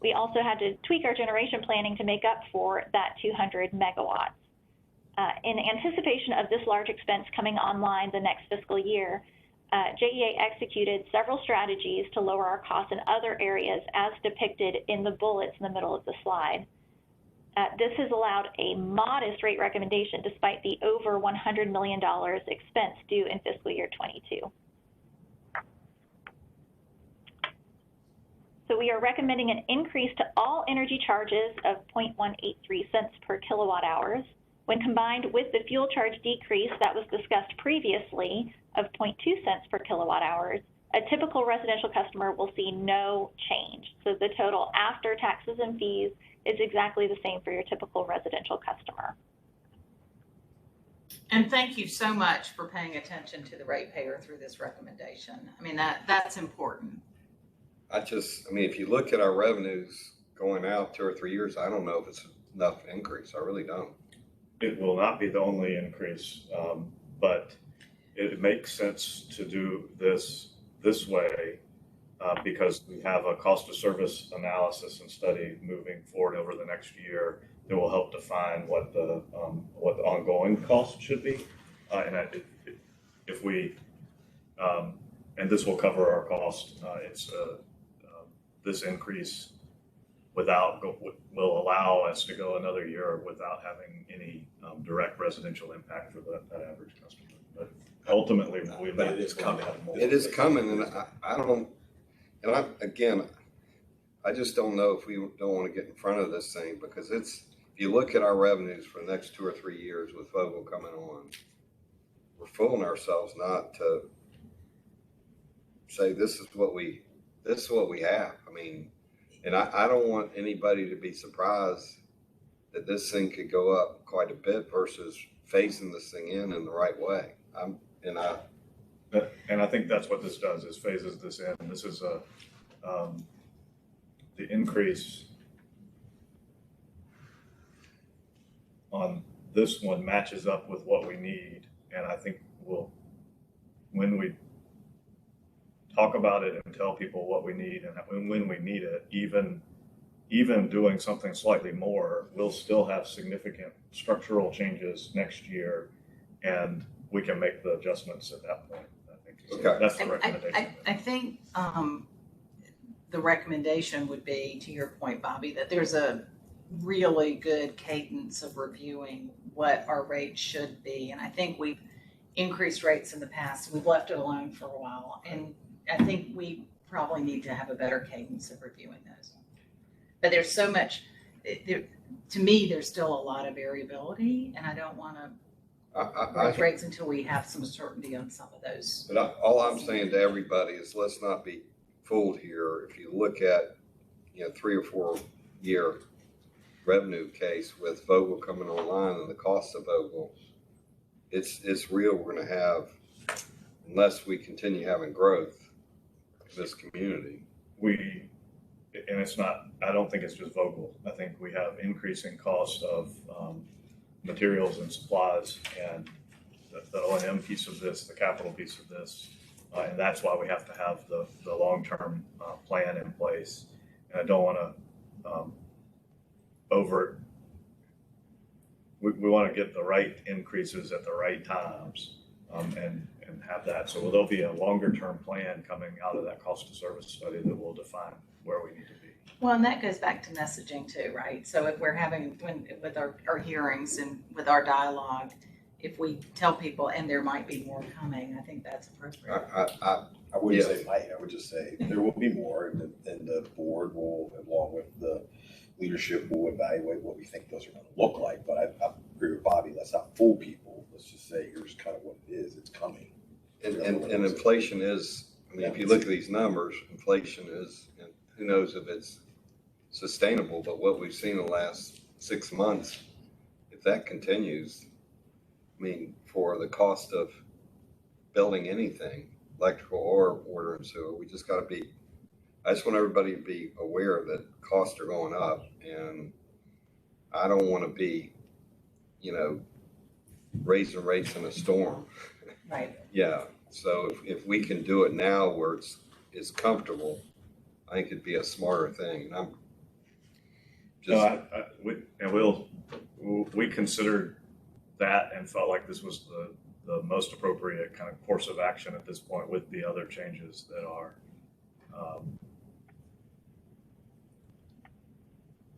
We also had to tweak our generation planning to make up for that 200 megawatts. In anticipation of this large expense coming online the next fiscal year, JEA executed several strategies to lower our costs in other areas as depicted in the bullets in the middle of the slide. This has allowed a modest rate recommendation despite the over $100 million expense due in fiscal year 22. So we are recommending an increase to all energy charges of 0.183 cents per kilowatt hours. When combined with the fuel charge decrease that was discussed previously of 0.2 cents per kilowatt hours, a typical residential customer will see no change. So the total after taxes and fees is exactly the same for your typical residential customer. And thank you so much for paying attention to the ratepayer through this recommendation. I mean, that's important. I mean, if you look at our revenues going out 2 or 3 years, I don't know if it's enough increase. I really don't. it will not be the only increase, but it makes sense to do this way because we have a cost of service analysis and study moving forward over the next year that will help define what the ongoing cost should be. If we, and this will cover our cost, this increase will allow us to go another year without having any direct residential impact for that average customer. But ultimately, But it is coming. It is coming, and I don't, and I just don't know if we don't want to get in front of this thing, because if you look at our revenues for the next 2 or 3 years with Vogel coming on, we're fooling ourselves not to say this is what we have. I mean, and I don't want anybody to be surprised that this thing could go up quite a bit versus phasing this thing in the right way. And I think that's what this does, is phases this in. This is the increase on this one matches up with what we need. And I think when we talk about it and tell people what we need and when we need it, even doing something slightly more, we'll still have significant structural changes next year, and we can make the adjustments at that point. I think Okay. That's the recommendation. I think the recommendation would be, to your point, Bobby, that there's a really good cadence of reviewing what our rates should be. And I think we've increased rates in the past. We've left it alone for a while. And I think we probably need to have a better cadence of reviewing those. But there's so much, to me, there's still a lot of variability, and I don't want to raise rates until we have some certainty on some of those. But all I'm saying to everybody is, let's not be fooled here. If you look at 3 or 4 year revenue case with Vogel coming online and the cost of Vogel, it's real. We're going to have, unless we continue having growth in this community. And it's not, I don't think it's just Vogel. I think we have increasing cost of materials and supplies, and the O&M piece of this, the capital piece of this. And that's why we have to have the long-term plan in place. And I don't want to we want to get the right increases at the right times, and have that. So there'll be a longer-term plan coming out of that cost of service study that will define where we need to be. Well, and that goes back to messaging too, right? So if we're with our hearings and with our dialogue, if we tell people, and there might be more coming, I think that's appropriate. I wouldn't say might, I would just say there will be more, and the board will, along with the leadership, will evaluate what we think those are going to look like. But I agree with Bobby, let's not fool people. Let's just say, here's kind of what it is. It's coming. And inflation is, I mean, if you look at these numbers, inflation is, and who knows if it's sustainable, but what we've seen in the last 6 months, if that continues, I mean, for the cost of building anything, electrical or water and sewer, we just got to be, I just want everybody to be aware that costs are going up, and I don't want to be, raising rates in a storm. Right. Yeah. So if we can do it now where it's comfortable, I think it'd be a smarter thing. And I'm just. We considered that and felt like this was the most appropriate kind of course of action at this point, with the other changes that are,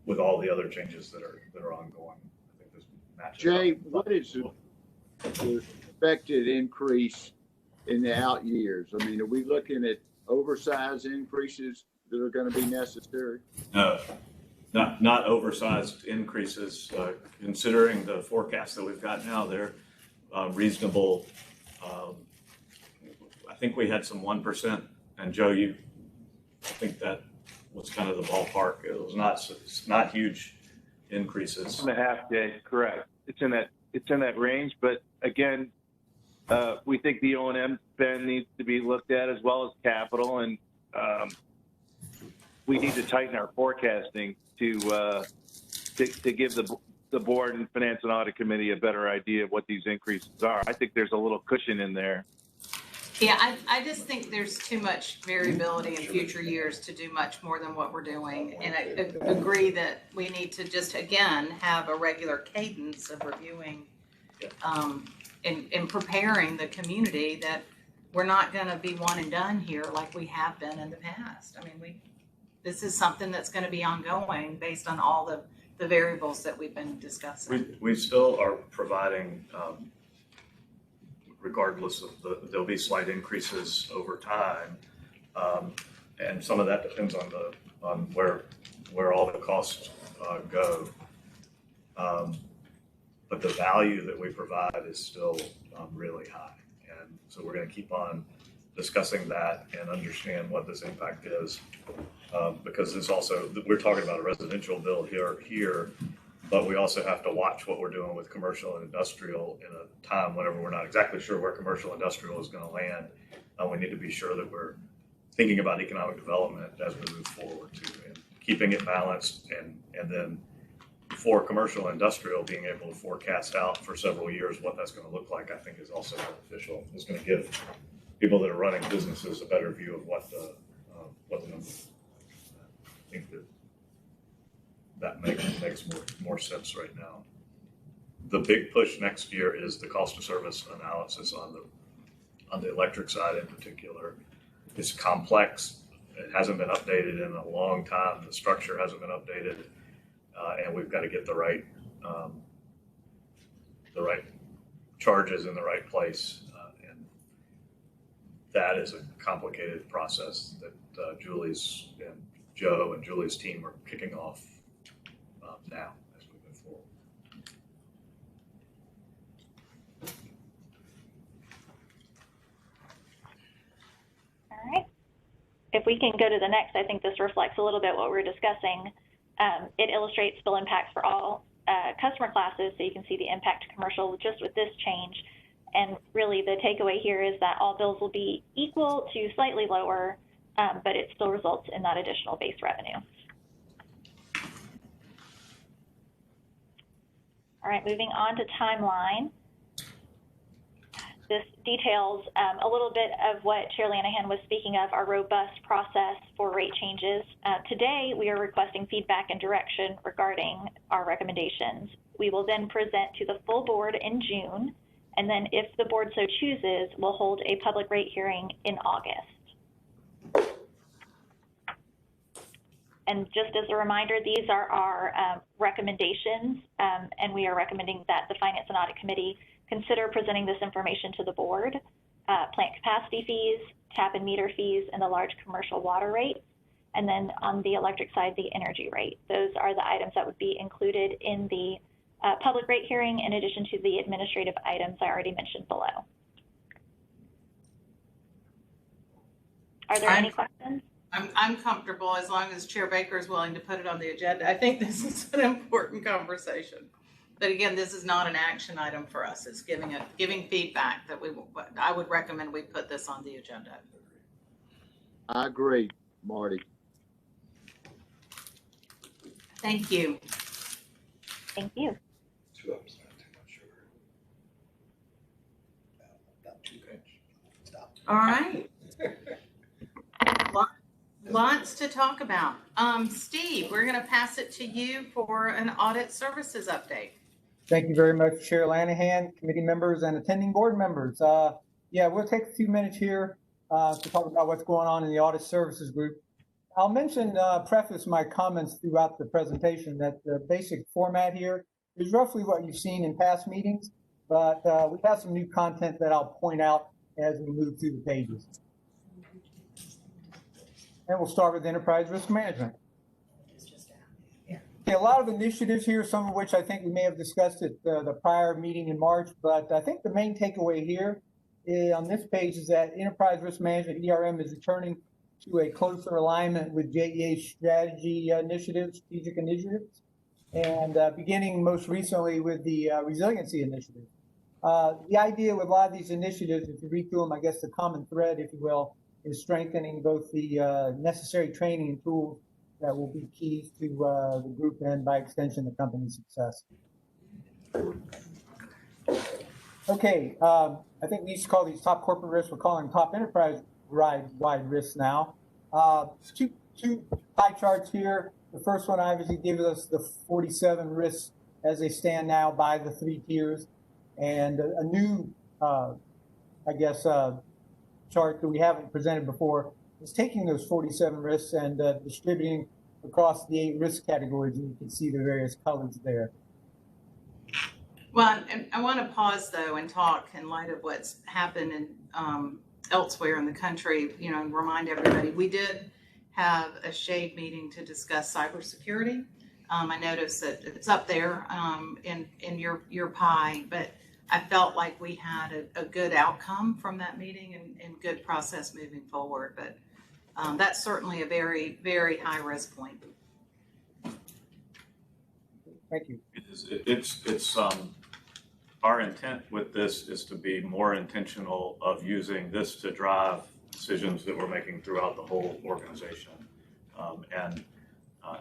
with all the other changes that are ongoing. I think this matches. Jay, what is the expected increase in the out years? I mean, are we looking at oversized increases that are going to be necessary? Not oversized increases. Considering the forecast that we've got now, they're reasonable. I think we had some 1%, and Joe, I think that was kind of the ballpark. It was not huge increases. 1.5, Jay, correct. It's in that range, but again, we think the O&M spend needs to be looked at, as well as capital, and we need to tighten our forecasting to give the board and Finance and Audit Committee a better idea of what these increases are. I think there's a little cushion in there Yeah, I just think there's too much variability in future years to do much more than what we're doing. And I agree that we need to just, again, have a regular cadence of reviewing and preparing the community that we're not gonna be one and done here like we have been in the past. I mean, this is something that's gonna be ongoing based on all the variables that we've been discussing. We still are providing, regardless of there'll be slight increases over time. And some of that depends on where all the costs go. But the value that we provide is still really high. And so we're going to keep on discussing that and understand what this impact is. Because it's also, we're talking about a residential bill here, but we also have to watch what we're doing with commercial and industrial in a time whenever we're not exactly sure where commercial and industrial is going to land. We need to be sure that we're thinking about economic development as we move forward too, and keeping it balanced, and then for commercial and industrial, being able to forecast out for several years what that's going to look like, I think is also beneficial. It's going to give people that are running businesses a better view of what the numbers. I think that makes more sense right now. The big push next year is the cost of service analysis on the electric side in particular. It's complex. It hasn't been updated in a long time. The structure hasn't been updated, and we've got to get the right charges in the right place. And that is a complicated process that Julie's and Joe and Julie's team are kicking off now as we move forward. All right. If we can go to the next, I think this reflects a little bit what we're discussing. It illustrates bill impacts for all customer classes, so you can see the impact to commercial just with this change. And really the takeaway here is that all bills will be equal to slightly lower, but it still results in that additional base revenue. All right, moving on to timeline. This details a little bit of what Chair Lanahan was speaking of, our robust process for rate changes. Today, we are requesting feedback and direction regarding our recommendations. We will then present to the full board in June, and then if the board so chooses, we'll hold a public rate hearing in August. And just as a reminder, these are our recommendations, and we are recommending that the Finance and Audit Committee consider presenting this information to the board. Plant capacity fees, tap and meter fees, and the large commercial water rates. And then on the electric side, the energy rate. Those are the items that would be included in the public rate hearing, in addition to the administrative items I already mentioned below. Are there any questions? I'm comfortable as long as Chair Baker is willing to put it on the agenda. I think this is an important conversation. But again, this is not an action item for us. It's giving feedback that I would recommend we put this on the agenda. I agree, Marty. Thank you. Thank you. 2 of them's not too much sugar. Not too much. Stop. All right. Lots to talk about. Steve, we're going to pass it to you for an audit services update. Thank you very much, Chair Lanahan, committee members, and attending board members. Yeah, we'll take a few minutes here to talk about what's going on in the audit services group. I'll mention, preface my comments throughout the presentation that the basic format here is roughly what you've seen in past meetings, but we have some new content that I'll point out as we move through the pages. And we'll start with enterprise risk management. Okay, a lot of initiatives here, some of which I think we may have discussed at the prior meeting in March, but I think the main takeaway here on this page is that enterprise risk management, ERM, is returning to a closer alignment with JEA strategic initiatives, and beginning most recently with the resiliency initiative. The idea with a lot of these initiatives, if you read through them, I guess the common thread, if you will, is strengthening both the necessary training and tools that will be keys to the group and by extension the company's success. Okay, I think we used to call these top corporate risks. We're calling them top enterprise-wide risks now. Two pie charts here. The first one obviously gives us the 47 risks as they stand now by the 3 tiers, and a new, chart that we haven't presented before is taking those 47 risks and distributing across the 8 risk categories, and you can see the various colors there. Well, and I want to pause though and talk in light of what's happened in elsewhere in the country, you know, and remind everybody, we did have a shade meeting to discuss cybersecurity. I noticed that it's up there in your pie, but I felt like we had a good outcome from that meeting and good process moving forward. But that's certainly a very, very high risk point. Thank you. It's our intent with this is to be more intentional of using this to drive decisions that we're making throughout the whole organization, and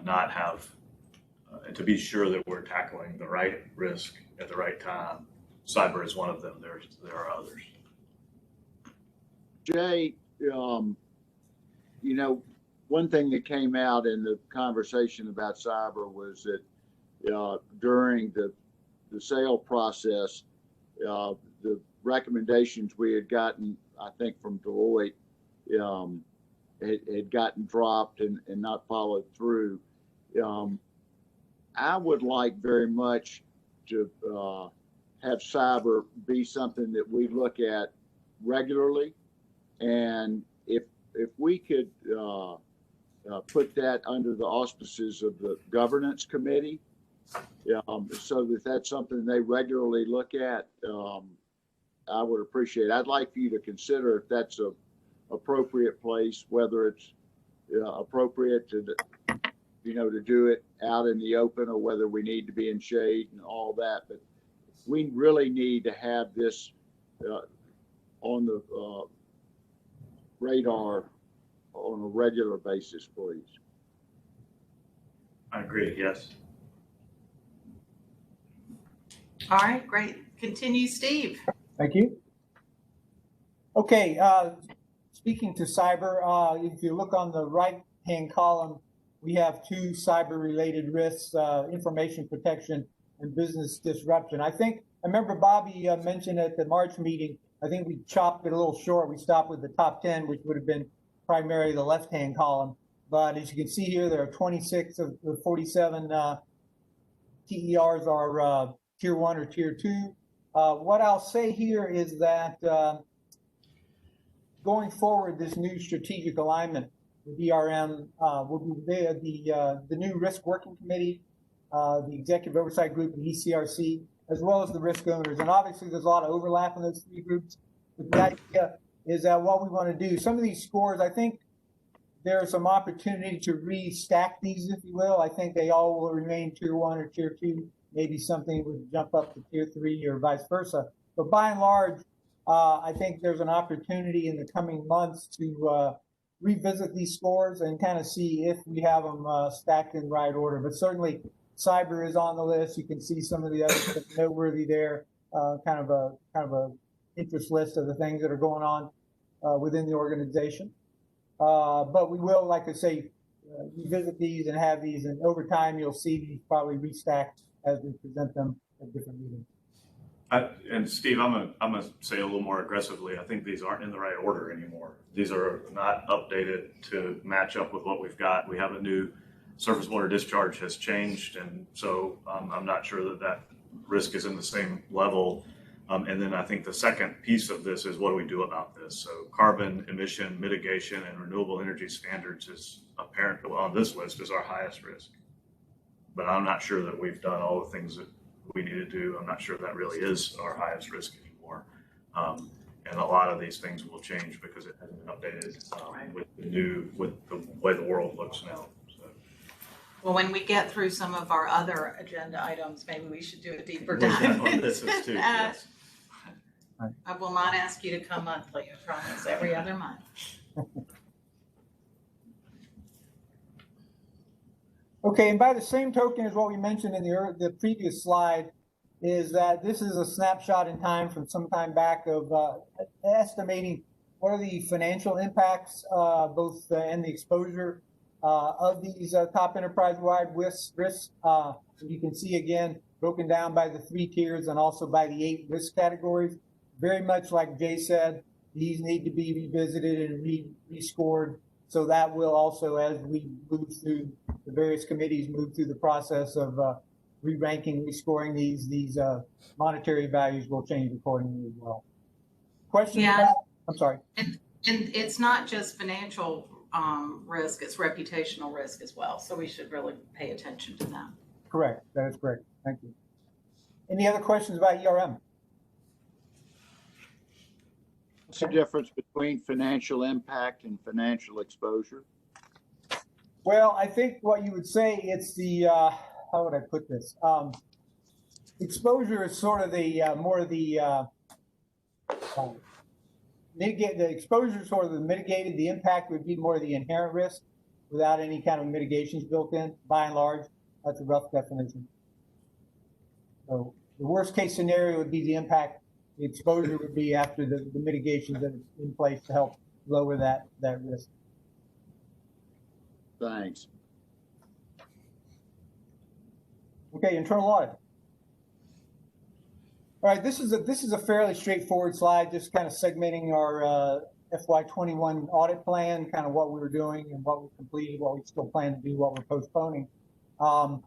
not have and to be sure that we're tackling the right risk at the right time. Cyber is one of them. There are others. Jay, one thing that came out in the conversation about cyber was that during the sale process, the recommendations we had gotten, I think from Deloitte, had gotten dropped and not followed through. I would like very much to have cyber be something that we look at regularly, and if we could put that under the auspices of the governance committee, so that that's something they regularly look at, I would appreciate it. I'd like for you to consider if that's a appropriate place, whether it's appropriate to do it out in the open or whether we need to be in shade and all that. But we really need to have this on the radar on a regular basis, please. I agree. Yes. All right, great. Continue, Steve. Thank you. Okay, speaking to cyber, if you look on the right-hand column, we have 2 cyber-related risks, information protection and business disruption. I remember Bobby mentioned at the March meeting, I think we chopped it a little short. We stopped with the top 10, which would have been primarily the left-hand column. But as you can see here, there are 26 of the 47 TERs are Tier 1 or Tier 2. What I'll say here is that going forward, this new strategic alignment with ERM will be the new risk working committee, the executive oversight group, and ECRC, as well as the risk owners. And obviously, there's a lot of overlap in those 3 groups. But the idea is that what we want to do, some of these scores, I think there's some opportunity to restack these, if you will. I think they all will remain Tier 1 or Tier 2. Maybe something would jump up to Tier 3 or vice versa. But by and large, I think there's an opportunity in the coming months to revisit these scores and kind of see if we have them stacked in the right order. But certainly, cyber is on the list. You can see some of the others that are noteworthy there, kind of a interest list of the things that are going on within the organization. But we will, like I say, revisit these and have these, and over time you'll see these probably restacked as we present them at different meetings. And Steve, I'm gonna say a little more aggressively. I think these aren't in the right order anymore. These are not updated to match up with what we've got. We have a new surface water discharge has changed, and so I'm not sure that risk is in the same level. And then I think the second piece of this is what do we do about this? So carbon emission mitigation and renewable energy standards is apparent on this list is our highest risk. But I'm not sure that we've done all the things that we need to do. I'm not sure that really is our highest risk anymore. And a lot of these things will change because it hasn't been updated with the way the world looks now. So. Well, when we get through some of our other agenda items, maybe we should do a deeper dive into this is too, yes. I will not ask you to come monthly, I promise, every other month. Okay, and by the same token as what we mentioned in the previous slide, is that this is a snapshot in time from some time back of estimating what are the financial impacts, both and the exposure of these top enterprise-wide risks. You can see again broken down by the 3 tiers and also by the 8 risk categories. Very much like Jay said, these need to be revisited and rescored. So that will also, as we move through the various committees, move through the process of re-ranking, rescoring these monetary values will change accordingly as well. Questions? Yeah. I'm sorry. And it's not just financial risk, it's reputational risk as well. So we should really pay attention to that. Correct. That is correct. Thank you. Any other questions about ERM? What's the difference between financial impact and financial exposure? Well, I think what you would say it's the, how would I put this? Exposure is sort of the more the mitigate. The exposure is sort of the mitigated. The impact would be more the inherent risk without any kind of mitigations built in. By and large, that's a rough definition. So the worst case scenario would be the impact. The exposure would be after the mitigations that are in place to help lower that risk. Thanks. Okay, internal audit. All right, this is a fairly straightforward slide, just kind of segmenting our FY21 audit plan, kind of what we were doing and what we completed, what we still plan to do, what we're postponing. One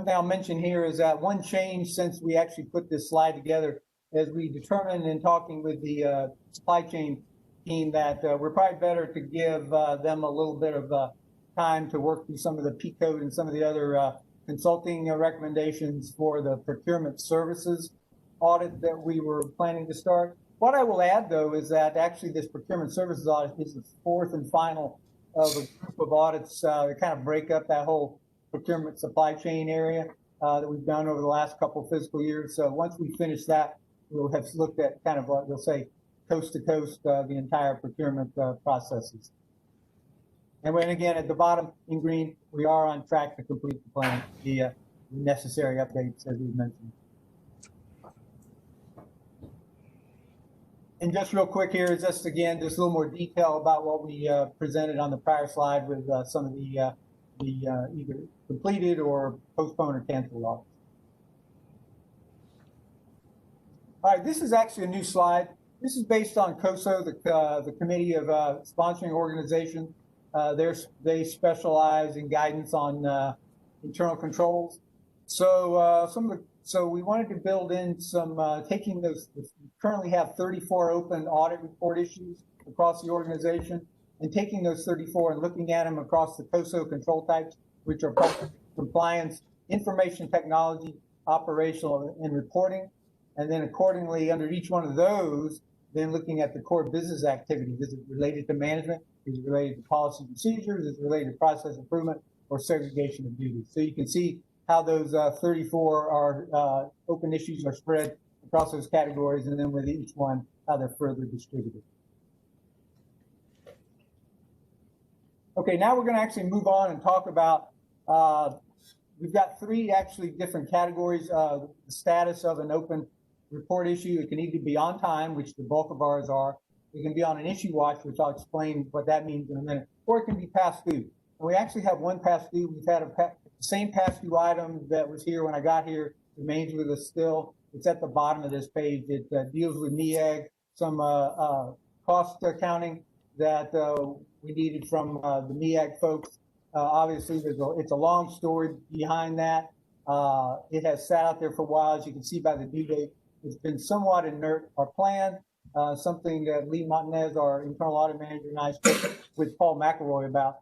thing I'll mention here is that one change since we actually put this slide together, as we determined in talking with the supply chain team that we're probably better to give them a little bit of time to work through some of the P code and some of the other consulting recommendations for the procurement services audit that we were planning to start. What I will add, though, is that actually this procurement services audit is the 4th and final of a group of audits that kind of break up that whole procurement supply chain area that we've done over the last couple of fiscal years. So once we finish that, we'll have looked at kind of what they'll say coast to coast, the entire procurement processes. And when again, at the bottom in green, we are on track to complete the plan, the necessary updates as we've mentioned. And just real quick here is just again, just a little more detail about what we presented on the prior slide with some of the either completed or postponed or canceled audits. All right, this is actually a new slide. This is based on COSO, the Committee of Sponsoring Organization. They specialize in guidance on internal controls. So so we wanted to build in some taking those. We currently have 34 open audit report issues across the organization, and taking those 34 and looking at them across the COSO control types, which are compliance, information technology, operational, and reporting. And then accordingly, under each one of those, then looking at the core business activities. Is it related to management? Is it related to policy procedures? Is it related to process improvement or segregation of duties? So you can see how those 34 are open issues are spread across those categories, and then with each one, how they're further distributed. Okay, now we're going to actually move on and talk about, we've got 3 actually different categories. The status of an open report issue. It can either be on time, which the bulk of ours are. It can be on an issue watch, which I'll explain what that means in a minute, or it can be past due. And we actually have one past due. We've had the same past due item that was here when I got here, remains with us still. It's at the bottom of this page. It deals with MEAG, some cost accounting that we needed from the MEAG folks. Obviously, it's a long story behind that. It has sat out there for a while, as you can see by the due date. It's been somewhat inert. Our plan, something that Lee Montanez, our internal audit manager, and I spoke with Paul McElroy about.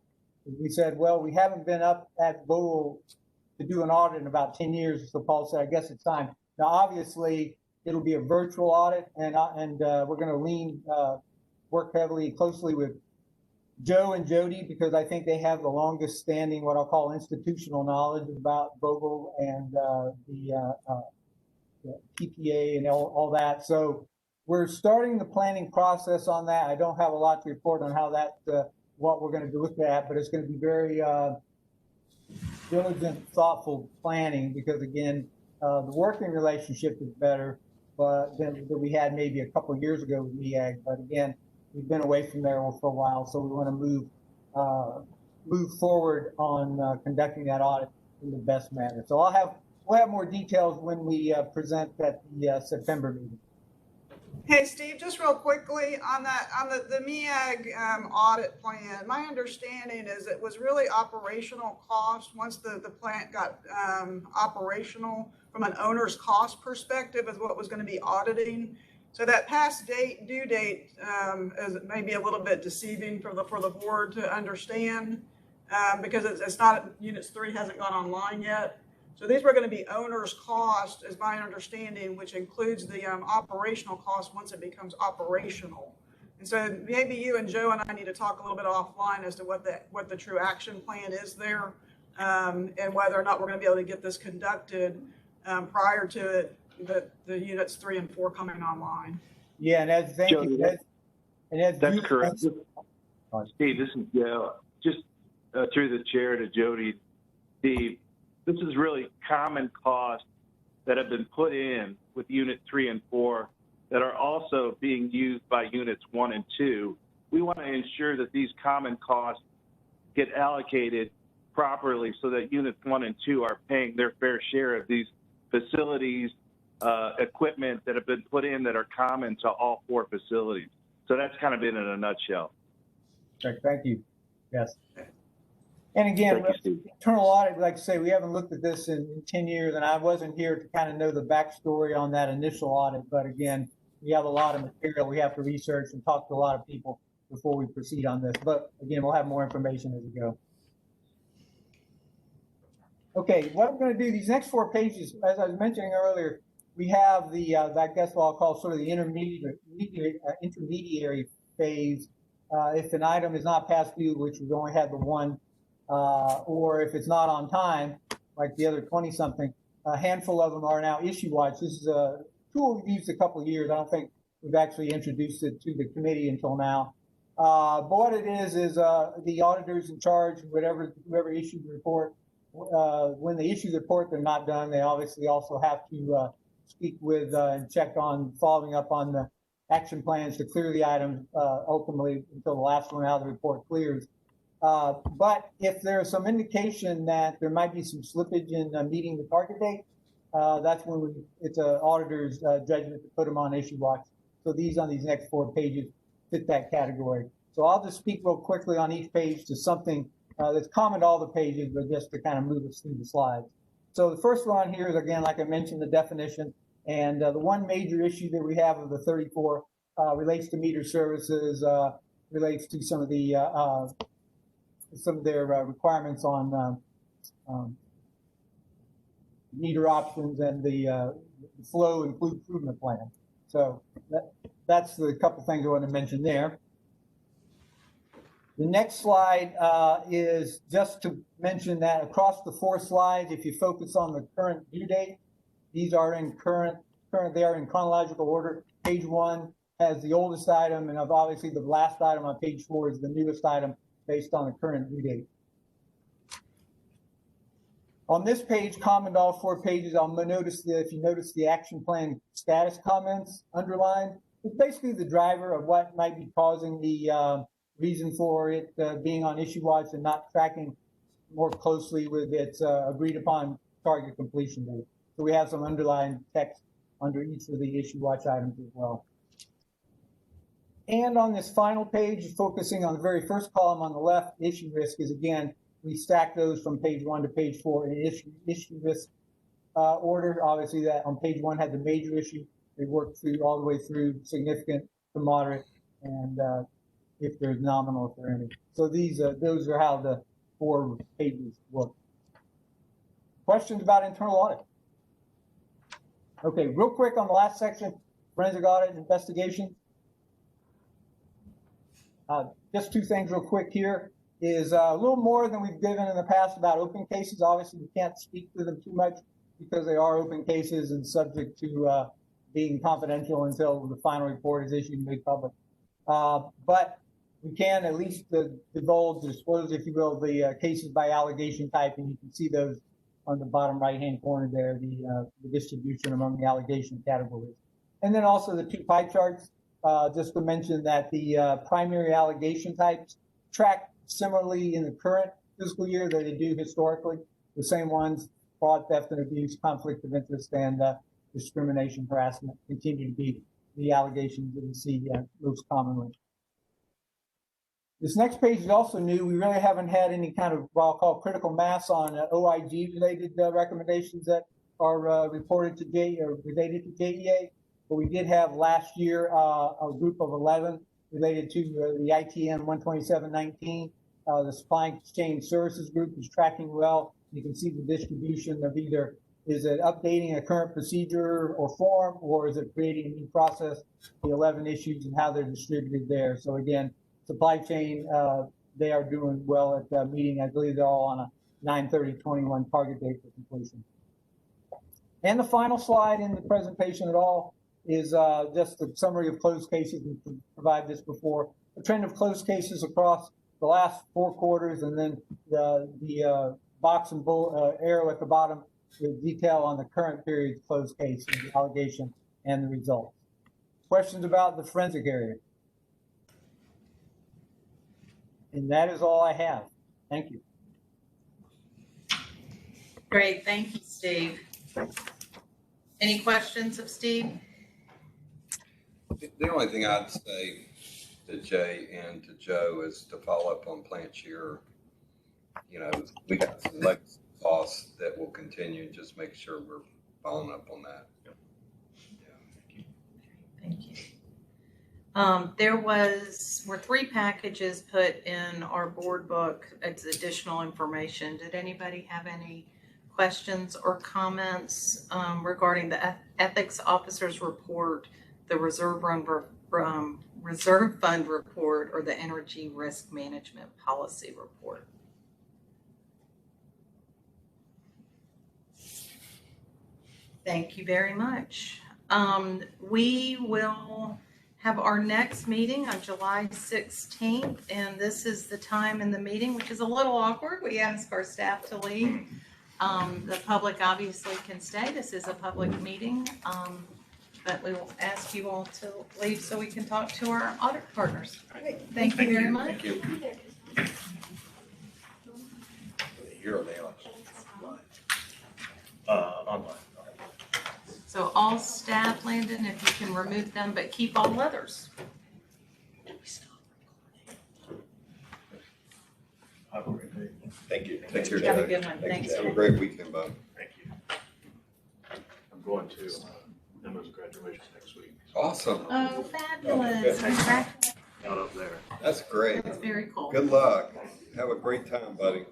We said, well, we haven't been up at Vogel to do an audit in about 10 years. So Paul said, I guess it's time. Now, obviously, it'll be a virtual audit, and we're going to work heavily, closely with Joe and Jody, because I think they have the longest standing, what I'll call institutional knowledge about Vogel and the PPA and all that. So we're starting the planning process on that. I don't have a lot to report on how that, what we're going to look at, but it's going to be very diligent, thoughtful planning, because again, The working relationship is better than we had maybe a couple of years ago with MEAG. But again, we've been away from there for a while, so we want to move forward on conducting that audit in the best manner. So we'll have more details when we present at the September meeting. Hey, Steve, just real quickly on the MEAG audit plan, my understanding is it was really operational cost. Once the plant got operational from an owner's cost perspective is what was going to be auditing. So that past due date is maybe a little bit deceiving for the board to understand because it's not, units 3 hasn't gone online yet. So these were going to be owner's cost, is my understanding, which includes the operational cost once it becomes operational. And so maybe you and Joe and I need to talk a little bit offline as to what the true action plan is there, and whether or not we're going to be able to get this conducted prior to the units 3 and 4 coming online. Yeah, and thank you. That's correct. Steve, this is Joe. Just through the chair to Jody, Steve. This is really common costs that have been put in with unit 3 and 4 that are also being used by units 1 and 2. We want to ensure that these common costs get allocated properly so that units 1 and 2 are paying their fair share of these facilities, equipment that have been put in that are common to all 4 facilities. So that's kind of it in a nutshell. Okay, thank you. Yes. And again, internal audit, like I say, we haven't looked at this in 10 years, and I wasn't here to kind of know the backstory on that initial audit. But again, we have a lot of material we have to research and talk to a lot of people before we proceed on this. But again, we'll have more information as we go. Okay, what I'm going to do, these next 4 pages, as I was mentioning earlier, we have the, I guess what I'll call sort of the intermediary phase. If an item is not past due, which we've only had the one, or if it's not on time, like the other 20-something, a handful of them are now issue watch. This is a tool we've used a couple of years. I don't think we've actually introduced it to the committee until now. But what it is the auditors in charge, whoever issued the report, when they issue the report, they're not done. They obviously also have to speak with and check on following up on the action plans to clear the items ultimately until the last one out of the report clears. But if there's some indication that there might be some slippage in meeting the target date, that's when it's an auditor's judgment to put them on issue watch. So these on these next 4 pages fit that category. So I'll just speak real quickly on each page to something that's common to all the pages, but just to kind of move us through the slides. So the first one here is, again, like I mentioned, the definition. And the one major issue that we have of the 34 relates to meter services, relates to some of their requirements on meter options and the flow improvement plan. So that's the couple things I want to mention there. The next slide is just to mention that across the 4 slides, if you focus on the current due date, these are in they are in chronological order. Page 1 has the oldest item, and obviously the last item on page 4 is the newest item based on the current due date. On this page, common to all 4 pages, I'll notice that if you notice the action plan status comments underlined, it's basically the driver of what might be causing the reason for it being on issue watch and not tracking more closely with its agreed upon target completion date. So we have some underlined text under each of the issue watch items as well. And on this final page, focusing on the very first column on the left, issue risk is, again, we stack those from page 1 to page 4 in issue risk order. Obviously, that on page 1 had the major issue. They worked through all the way through significant to moderate, and if there's nominal, if there are any. So those are how the 4 pages work. Questions about internal audit? Okay, real quick on the last section, forensic audit investigation. Just 2 things real quick here is a little more than we've given in the past about open cases. Obviously, we can't speak to them too much because they are open cases and subject to being confidential until the final report is issued and made public. But we can at least disclose, if you will, the cases by allegation type, and you can see those on the bottom right-hand corner there, the distribution among the allegation categories. And then also the 2 pie charts, just to mention that the primary allegation types track similarly in the current fiscal year that they do historically. The same ones, fraud, theft, and abuse, conflict of interest, and discrimination, harassment continue to be the allegations that we see most commonly. This next page is also new. We really haven't had any kind of what I'll call critical mass on OIG-related recommendations that are reported to or related to JEA. But we did have last year a group of 11 related to the ITM 12719. The Supply Chain Services Group is tracking well. You can see the distribution of either is it updating a current procedure or form, or is it creating a new process, the 11 issues and how they're distributed there. So again, supply chain, they are doing well at the meeting. I believe they're all on a 9/30/21 target date for completion. And the final slide in the presentation at all is just a summary of closed cases. We provide this before. A trend of closed cases across the last 4 quarters, and then the box and arrow at the bottom with detail on the current period's closed case, the allegation and the results. Questions about the forensic area? And that is all I have. Thank you. Great, thank you, Steve. Any questions of Steve? The only thing I'd say to Jay and to Joe is to follow up on plant year. You know, we got some legacy costs that will continue. Just make sure we're following up on that. Yep. Yeah. Thank you. There were 3 packages put in our board book. It's additional information. Did anybody have any questions or comments regarding the ethics officer's report, the reserve fund report, or the energy risk management policy report? Thank you very much. We will have our next meeting on July 16th, and this is the time in the meeting, which is a little awkward. We ask our staff to leave. The public obviously can stay. This is a public meeting, but we will ask you all to leave so we can talk to our audit partners. Thank you very much. Thank you. Here or there? Online. So all staff, Landon, if you can remove them, but keep all others. Have a great day. Thank you. Take care, Have a Jay. good one. Thank you, Thanks. Have a great weekend, Bob. Thank you. I'm going to Emma's graduation next week. Awesome. Oh, fabulous. Congratulations. Out up there. That's great. That's very cool. Good luck. Have a great time, buddy.